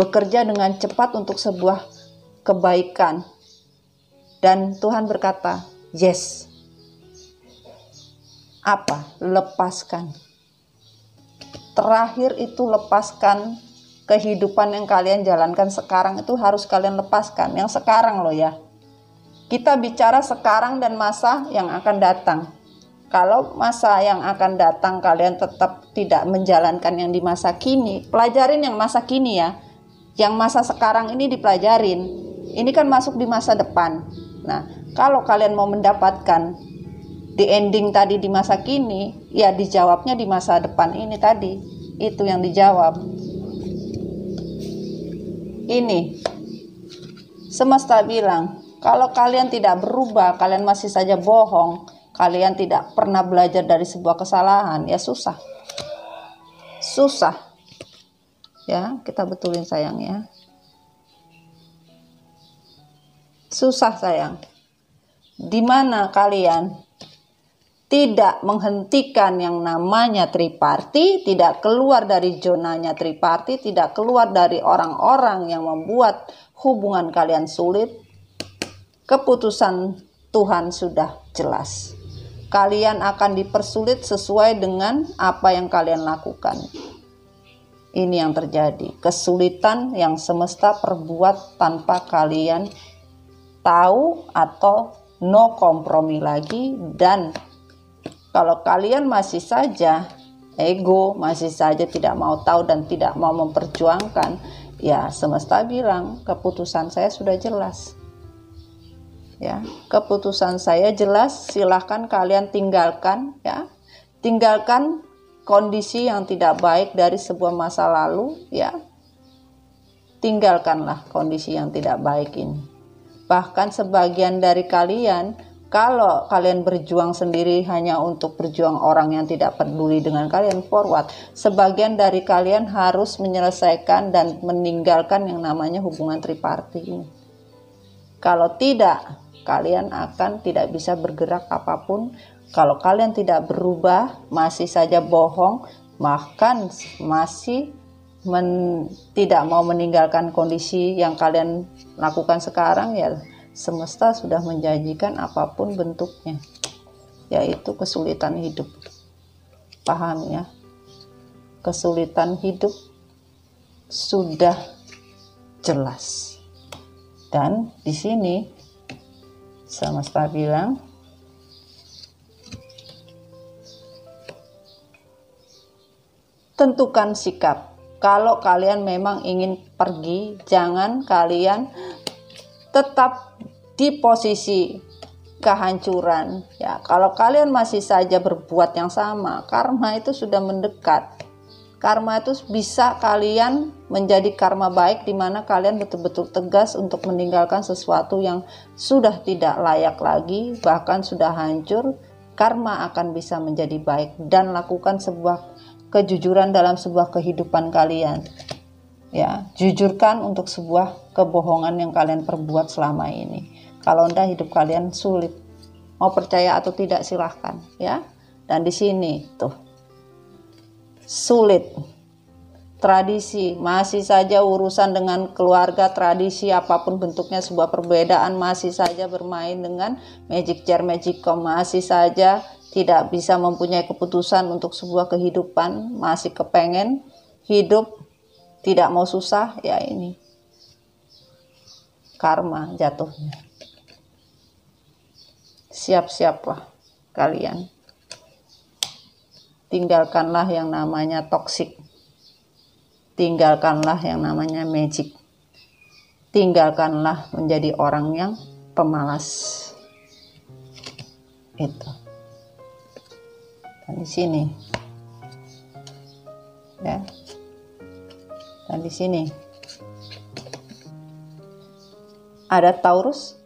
bekerja dengan cepat untuk sebuah kebaikan. Dan Tuhan berkata, yes. Apa? Lepaskan. Terakhir itu lepaskan kehidupan yang kalian jalankan sekarang, itu harus kalian lepaskan. Yang sekarang loh ya. Kita bicara sekarang dan masa yang akan datang. Kalau masa yang akan datang kalian tetap tidak menjalankan yang di masa kini, pelajarin yang masa kini ya. Yang masa sekarang ini dipelajarin. Ini kan masuk di masa depan. Nah, kalau kalian mau mendapatkan di ending tadi di masa kini, ya dijawabnya di masa depan ini tadi. Itu yang dijawab. Ini. Semesta bilang, kalau kalian tidak berubah, kalian masih saja bohong, kalian tidak pernah belajar dari sebuah kesalahan, ya susah. Susah. Ya, kita betulin sayang ya. Susah sayang. Di mana kalian tidak menghentikan yang namanya triparti, tidak keluar dari zonanya triparti, tidak keluar dari orang-orang yang membuat hubungan kalian sulit, keputusan Tuhan sudah jelas. Kalian akan dipersulit sesuai dengan apa yang kalian lakukan. Ini yang terjadi, kesulitan yang semesta perbuat tanpa kalian tahu atau no kompromi lagi. Dan kalau kalian masih saja ego, masih saja tidak mau tahu dan tidak mau memperjuangkan, ya semesta bilang keputusan saya sudah jelas. Ya, keputusan saya jelas, silahkan kalian tinggalkan ya. Tinggalkan kondisi yang tidak baik dari sebuah masa lalu ya. Tinggalkanlah kondisi yang tidak baik ini. Bahkan sebagian dari kalian, kalau kalian berjuang sendiri hanya untuk berjuang orang yang tidak peduli dengan kalian, forward. Sebagian dari kalian harus menyelesaikan dan meninggalkan yang namanya hubungan triparti ini. Kalau tidak, kalian akan tidak bisa bergerak apapun. Kalau kalian tidak berubah, masih saja bohong, bahkan masih tidak mau meninggalkan kondisi yang kalian lakukan sekarang, ya semesta sudah menjanjikan apapun bentuknya, yaitu kesulitan hidup. Paham ya? Kesulitan hidup sudah jelas. Dan di sini semesta bilang, tentukan sikap. Kalau kalian memang ingin pergi, jangan kalian tetap di posisi kehancuran. Ya, kalau kalian masih saja berbuat yang sama, karma itu sudah mendekat. Karma itu bisa kalian menjadi karma baik, di mana kalian betul-betul tegas untuk meninggalkan sesuatu yang sudah tidak layak lagi, bahkan sudah hancur. Karma akan bisa menjadi baik, dan lakukan sebuah kejujuran dalam sebuah kehidupan kalian. Ya, jujurkan untuk sebuah kebohongan yang kalian perbuat selama ini. Kalau enggak, hidup kalian sulit. Mau percaya atau tidak silahkan, ya. Dan di sini tuh sulit. Tradisi, masih saja urusan dengan keluarga, tradisi apapun bentuknya, sebuah perbedaan, masih saja bermain dengan magic jar, magicom, masih saja tidak bisa mempunyai keputusan untuk sebuah kehidupan, masih kepengen hidup, tidak mau susah, ya ini karma jatuhnya. Siap-siaplah kalian. Tinggalkanlah yang namanya toksik. Tinggalkanlah yang namanya magic. Tinggalkanlah menjadi orang yang pemalas. Itu. Dan di sini, ya, dan di sini ada Taurus,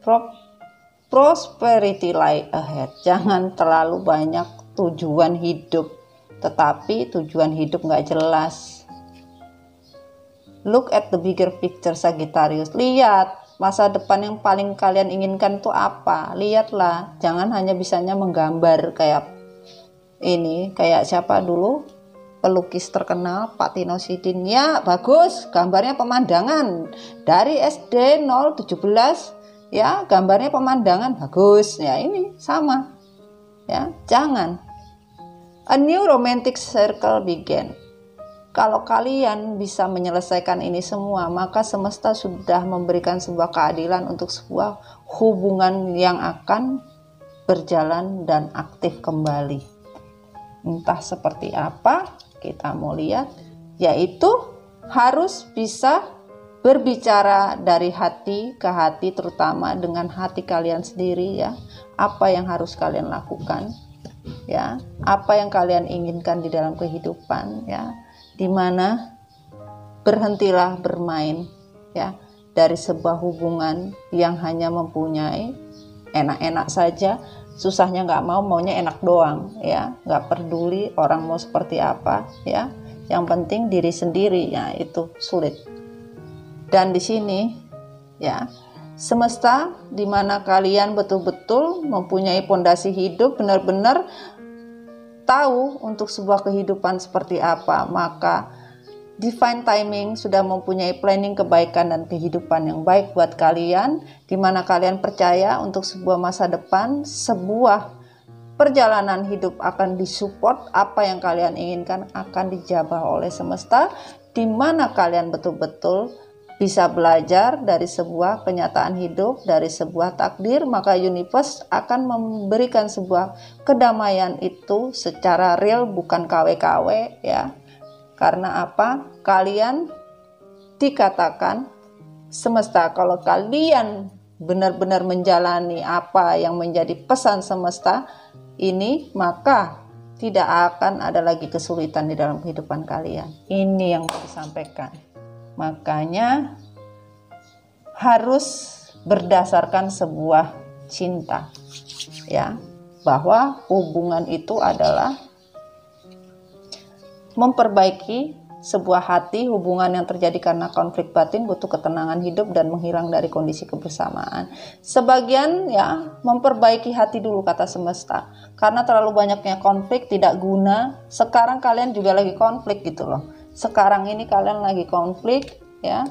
prosperity lie ahead. Jangan terlalu banyak tujuan hidup tetapi tujuan hidup nggak jelas. Look at the bigger picture, Sagittarius. Lihat masa depan yang paling kalian inginkan itu apa. Lihatlah, jangan hanya bisanya menggambar kayak ini, kayak siapa dulu pelukis terkenal Pak Tino Sidin. Ya bagus, gambarnya pemandangan dari SD 017 ya, gambarnya pemandangan bagus. Ya ini sama ya, jangan. A new romantic circle begin. Kalau kalian bisa menyelesaikan ini semua, maka semesta sudah memberikan sebuah keadilan untuk sebuah hubungan yang akan berjalan dan aktif kembali. Entah seperti apa, kita mau lihat, yaitu harus bisa berbicara dari hati ke hati, terutama dengan hati kalian sendiri ya. Apa yang harus kalian lakukan ya, apa yang kalian inginkan di dalam kehidupan ya. Dimana berhentilah bermain ya dari sebuah hubungan yang hanya mempunyai enak-enak saja, susahnya nggak mau, maunya enak doang ya, nggak peduli orang mau seperti apa ya, yang penting diri sendiri ya, itu sulit. Dan di sini ya, semesta dimana kalian betul-betul mempunyai pondasi hidup, benar-benar tahu untuk sebuah kehidupan seperti apa, maka divine timing sudah mempunyai planning kebaikan dan kehidupan yang baik buat kalian, di mana kalian percaya untuk sebuah masa depan, sebuah perjalanan hidup akan disupport, apa yang kalian inginkan akan dijabah oleh semesta, di mana kalian betul-betul bisa belajar dari sebuah kenyataan hidup, dari sebuah takdir, maka universe akan memberikan sebuah kedamaian itu secara real, bukan KW-KW ya. Karena apa? Kalian dikatakan semesta, kalau kalian benar-benar menjalani apa yang menjadi pesan semesta ini, maka tidak akan ada lagi kesulitan di dalam kehidupan kalian. Ini yang mau disampaikan. Makanya harus berdasarkan sebuah cinta ya, bahwa hubungan itu adalah memperbaiki sebuah hati. Hubungan yang terjadi karena konflik batin butuh ketenangan hidup dan menghilang dari kondisi kebersamaan. Sebagian ya memperbaiki hati dulu kata semesta, karena terlalu banyaknya konflik tidak guna. Sekarang kalian juga lagi konflik gitu loh. Sekarang ini kalian lagi konflik ya,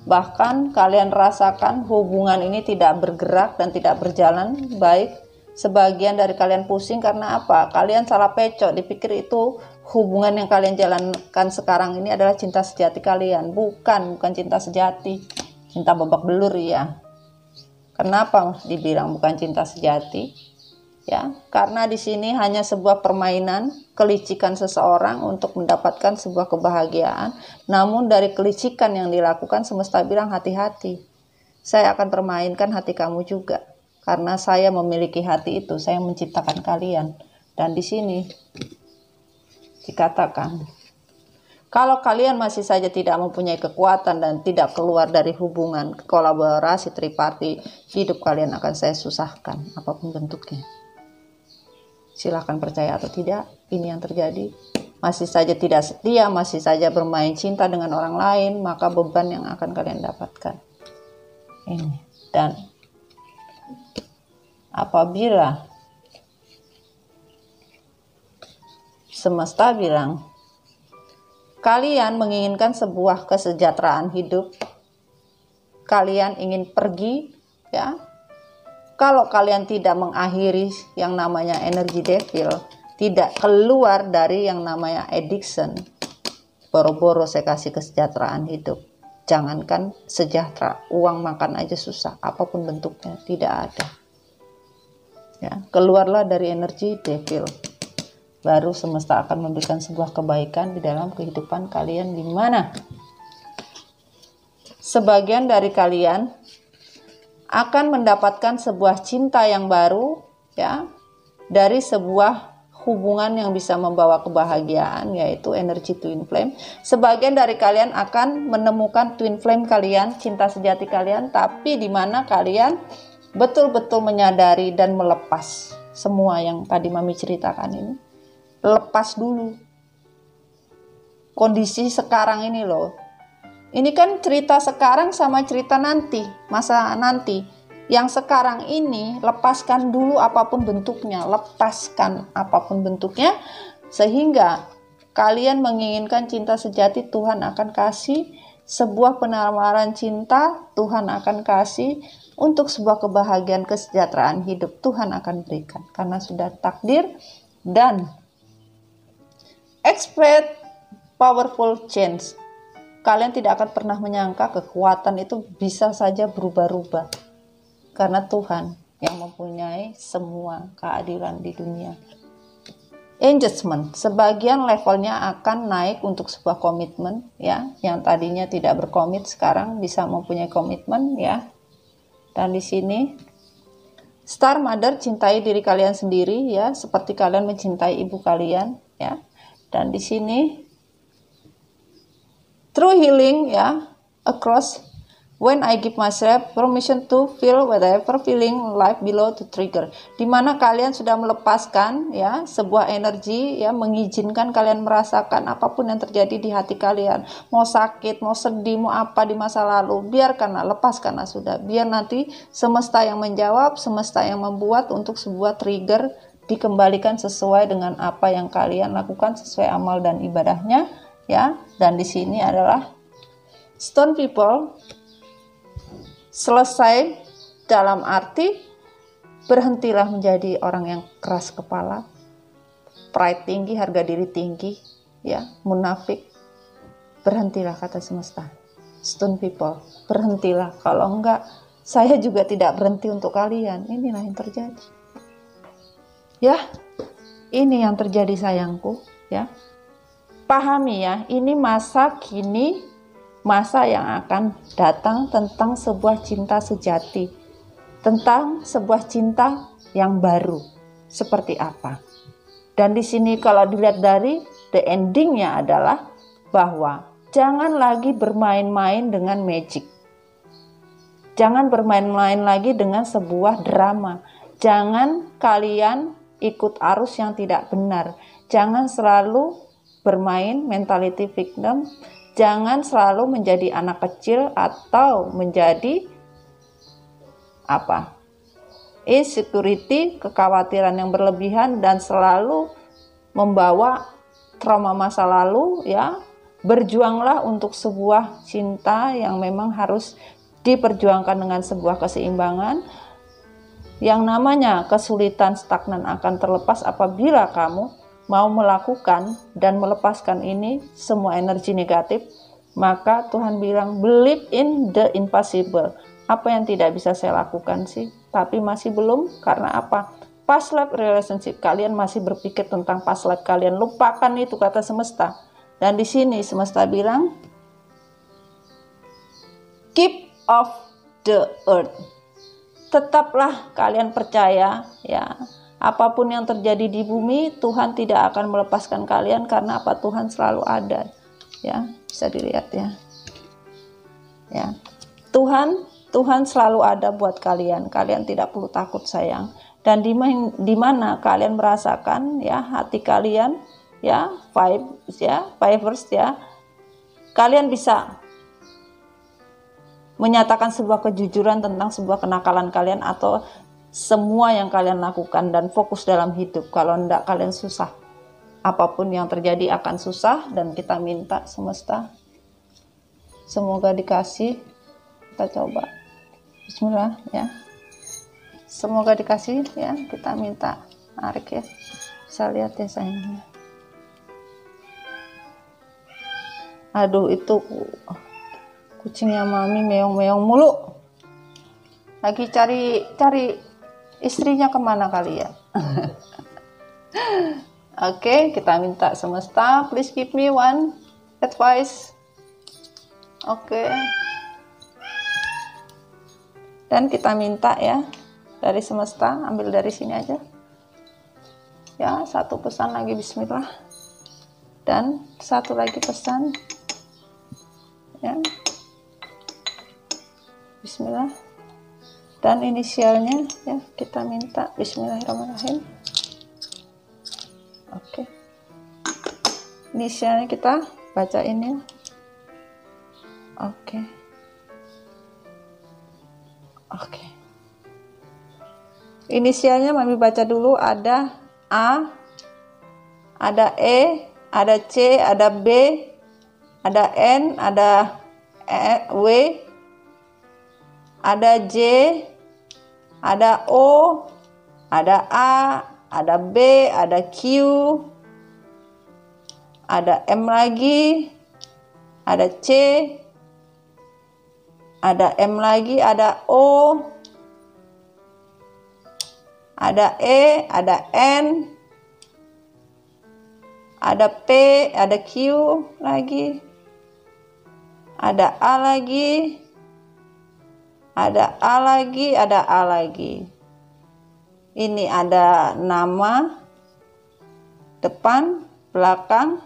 bahkan kalian rasakan hubungan ini tidak bergerak dan tidak berjalan baik. Sebagian dari kalian pusing karena apa? Kalian salah pecok, dipikir itu hubungan yang kalian jalankan sekarang ini adalah cinta sejati kalian. Bukan cinta sejati, cinta babak belur ya. Kenapa dibilang bukan cinta sejati? Ya, karena di sini hanya sebuah permainan kelicikan seseorang untuk mendapatkan sebuah kebahagiaan. Namun dari kelicikan yang dilakukan, semesta bilang hati-hati. Saya akan permainkan hati kamu juga. Karena saya memiliki hati itu, saya menciptakan kalian. Dan di sini dikatakan, kalau kalian masih saja tidak mempunyai kekuatan dan tidak keluar dari hubungan kolaborasi triparti, hidup kalian akan saya susahkan, apapun bentuknya. Silahkan percaya atau tidak, ini yang terjadi. Masih saja tidak setia, masih saja bermain cinta dengan orang lain, maka beban yang akan kalian dapatkan. Ini. Dan apabila semesta bilang, kalian menginginkan sebuah kesejahteraan hidup, kalian ingin pergi ya, kalau kalian tidak mengakhiri yang namanya energi devil, tidak keluar dari yang namanya addiction, boro-boro saya kasih kesejahteraan hidup. Jangankan sejahtera, uang makan aja susah, apapun bentuknya, tidak ada. Ya, keluarlah dari energi devil. Baru semesta akan memberikan sebuah kebaikan di dalam kehidupan kalian, di mana sebagian dari kalian akan mendapatkan sebuah cinta yang baru ya, dari sebuah hubungan yang bisa membawa kebahagiaan, yaitu energi twin flame. Sebagian dari kalian akan menemukan twin flame kalian, cinta sejati kalian, tapi di mana kalian betul-betul menyadari dan melepas semua yang tadi Mami ceritakan ini. lepas dulu. Kondisi sekarang ini loh. Ini kan cerita sekarang sama cerita nanti, masa nanti. Yang sekarang ini lepaskan dulu apapun bentuknya, lepaskan apapun bentuknya, sehingga kalian menginginkan cinta sejati, Tuhan akan kasih. Sebuah penawaran cinta Tuhan akan kasih. Untuk sebuah kebahagiaan, kesejahteraan hidup Tuhan akan berikan, karena sudah takdir. Dan expect powerful change. Kalian tidak akan pernah menyangka kekuatan itu bisa saja berubah-ubah, karena Tuhan yang mempunyai semua keadilan di dunia. Engagement, sebagian levelnya akan naik untuk sebuah komitmen, ya, yang tadinya tidak berkomit sekarang bisa mempunyai komitmen, ya. Dan di sini Star Mother, cintai diri kalian sendiri, ya, seperti kalian mencintai ibu kalian, ya. Dan di sini True healing, ya, across when I give myself permission to feel whatever feeling life below to trigger. Dimana kalian sudah melepaskan, ya, sebuah energi, ya, mengizinkan kalian merasakan apapun yang terjadi di hati kalian. Mau sakit, mau sedih, mau apa di masa lalu, biarkanlah, lepaskanlah sudah. Biar nanti semesta yang menjawab, semesta yang membuat untuk sebuah trigger dikembalikan sesuai dengan apa yang kalian lakukan, sesuai amal dan ibadahnya, ya. Dan di sini adalah Stone People selesai dalam arti berhentilah menjadi orang yang keras kepala, pride tinggi, harga diri tinggi, ya, munafik. Berhentilah, kata semesta. Stone People, berhentilah. Kalau enggak, saya juga tidak berhenti untuk kalian. Inilah yang terjadi. Ya, ini yang terjadi sayangku, ya. Pahami, ya, ini masa kini, masa yang akan datang tentang sebuah cinta sejati, tentang sebuah cinta yang baru seperti apa. Dan di sini kalau dilihat dari the endingnya adalah bahwa jangan lagi bermain-main dengan magic, jangan bermain-main lagi dengan sebuah drama, jangan kalian ikut arus yang tidak benar, jangan selalu bermain mentality victim, jangan selalu menjadi anak kecil atau menjadi insecurity, kekhawatiran yang berlebihan dan selalu membawa trauma masa lalu, ya. Berjuanglah untuk sebuah cinta yang memang harus diperjuangkan dengan sebuah keseimbangan. Yang namanya kesulitan, stagnan akan terlepas apabila kamu mau melakukan dan melepaskan ini semua energi negatif. Maka Tuhan bilang, believe in the impossible. Apa yang tidak bisa saya lakukan sih? Tapi masih belum, karena apa? Past life relationship, kalian masih berpikir tentang past life kalian. Lupakan itu, kata semesta. Dan di sini semesta bilang, keep off the earth. Tetaplah kalian percaya, ya. Apapun yang terjadi di bumi, Tuhan tidak akan melepaskan kalian, karena apa? Tuhan selalu ada, ya. Bisa dilihat, ya. Ya. Tuhan selalu ada buat kalian. Kalian tidak perlu takut, sayang. Dan di mana kalian merasakan, ya, hati kalian, ya, vibes, ya. Kalian bisa menyatakan sebuah kejujuran tentang sebuah kenakalan kalian atau semua yang kalian lakukan dan fokus dalam hidup. Kalau enggak, kalian susah. Apapun yang terjadi akan susah, dan kita minta semesta semoga dikasih. Kita coba. Bismillah, ya. Semoga dikasih, ya. Kita minta. Arik, ya. Bisa lihat, ya, sayangnya. Aduh, itu kucingnya mami meong-meong mulu. Lagi cari istrinya kemana kali, ya? Oke, kita minta semesta, please give me one advice. Oke. Dan kita minta, ya, dari semesta, ambil dari sini aja. Ya, satu pesan lagi, bismillah. Dan satu lagi pesan. Ya. Bismillah. Dan inisialnya, ya, kita minta bismillahirrahmanirrahim. Oke. inisialnya kita bacain ya. Oke. Oke. Inisialnya Mami baca dulu, ada A, ada E, ada C, ada B, ada N, ada W, ada J, ada O, ada A, ada B, ada Q, ada M lagi, ada C, ada M lagi, ada O, ada E, ada N, ada P, ada Q lagi, ada A lagi, ada A lagi, ada A lagi. Ini ada nama depan, belakang,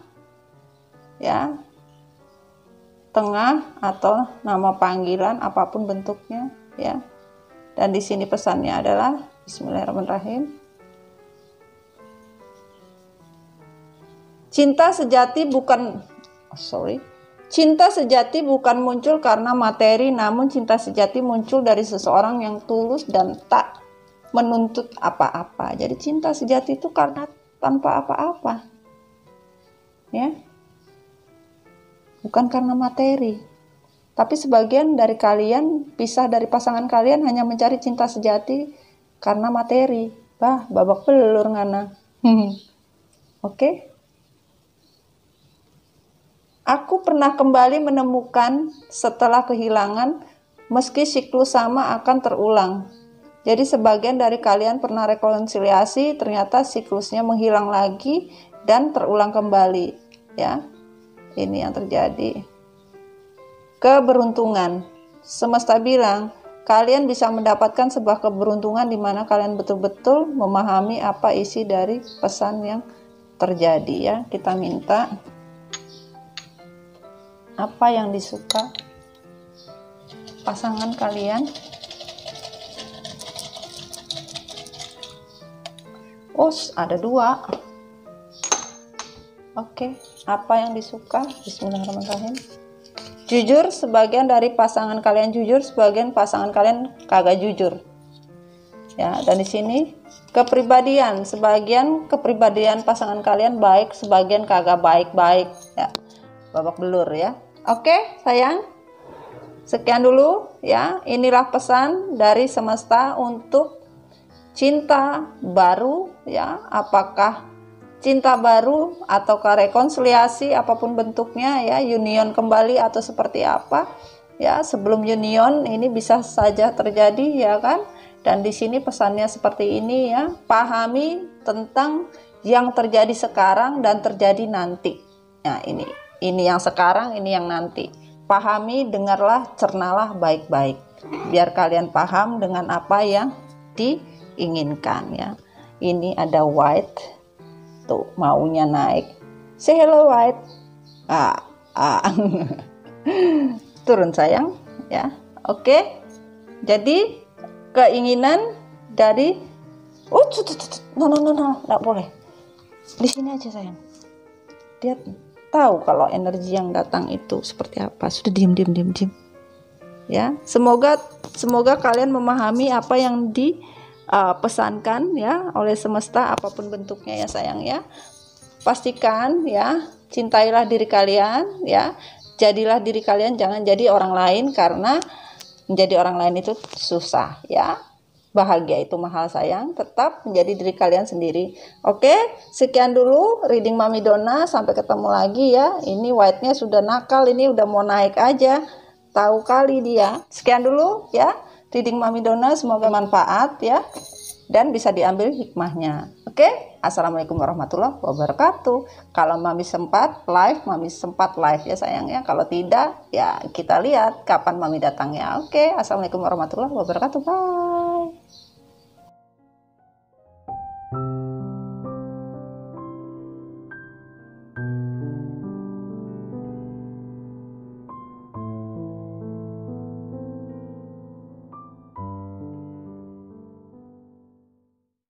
ya, tengah atau nama panggilan apapun bentuknya, ya. Dan di sini pesannya adalah Bismillahirrahmanirrahim. Cinta sejati bukan muncul karena materi, namun cinta sejati muncul dari seseorang yang tulus dan tak menuntut apa-apa. Jadi cinta sejati itu karena tanpa apa-apa, ya, bukan karena materi. Tapi sebagian dari kalian pisah dari pasangan kalian hanya mencari cinta sejati karena materi. Babak belur ngana. Oke. Aku pernah kembali menemukan setelah kehilangan, meski siklus sama akan terulang. Jadi sebagian dari kalian pernah rekonsiliasi, ternyata siklusnya menghilang lagi dan terulang kembali, ya. Ini yang terjadi. Keberuntungan. Semesta bilang, kalian bisa mendapatkan sebuah keberuntungan di mana kalian betul-betul memahami apa isi dari pesan yang terjadi, ya. Kita minta apa yang disuka pasangan kalian. Oh, ada 2. Oke, apa yang disuka? Bismillahirrahmanirrahim. Jujur, sebagian dari pasangan kalian jujur, sebagian pasangan kalian kagak jujur. Ya, dan di sini kepribadian, sebagian kepribadian pasangan kalian baik, sebagian kagak baik-baik, ya. Babak belur, ya. Oke, sayang. Sekian dulu, ya. Inilah pesan dari semesta untuk cinta baru, ya. Apakah cinta baru ataukah rekonsiliasi apapun bentuknya, ya, union kembali atau seperti apa, ya. Sebelum union ini bisa saja terjadi, ya kan. Dan di sini pesannya seperti ini, ya. Pahami tentang yang terjadi sekarang dan terjadi nanti. Nah, ini yang sekarang, ini yang nanti. Pahami, dengarlah, cernalah baik-baik biar kalian paham dengan apa yang diinginkan, ya. Ini ada white tuh, maunya naik. Say hello white. Turun sayang, ya. Oke. Jadi keinginan dari no, enggak boleh. Di sini aja sayang. Dia tahu kalau energi yang datang itu seperti apa. Sudah diam. Ya, semoga kalian memahami apa yang pesankan, ya, oleh semesta apapun bentuknya, ya sayang, ya. Pastikan, ya, cintailah diri kalian, ya. Jadilah diri kalian, jangan jadi orang lain, karena menjadi orang lain itu susah, ya. Bahagia itu mahal sayang, tetap menjadi diri kalian sendiri. Oke, sekian dulu reading Mami Donna, sampai ketemu lagi, ya. Ini white-nya sudah nakal, ini udah mau naik aja, tahu kali dia. Sekian dulu, ya, reading Mami Donna, semoga manfaat, ya, dan bisa diambil hikmahnya. Oke, assalamualaikum warahmatullahi wabarakatuh. Kalau Mami sempat live, ya sayang, ya. Kalau tidak, ya kita lihat kapan Mami datangnya. Oke, assalamualaikum warahmatullahi wabarakatuh. Bye.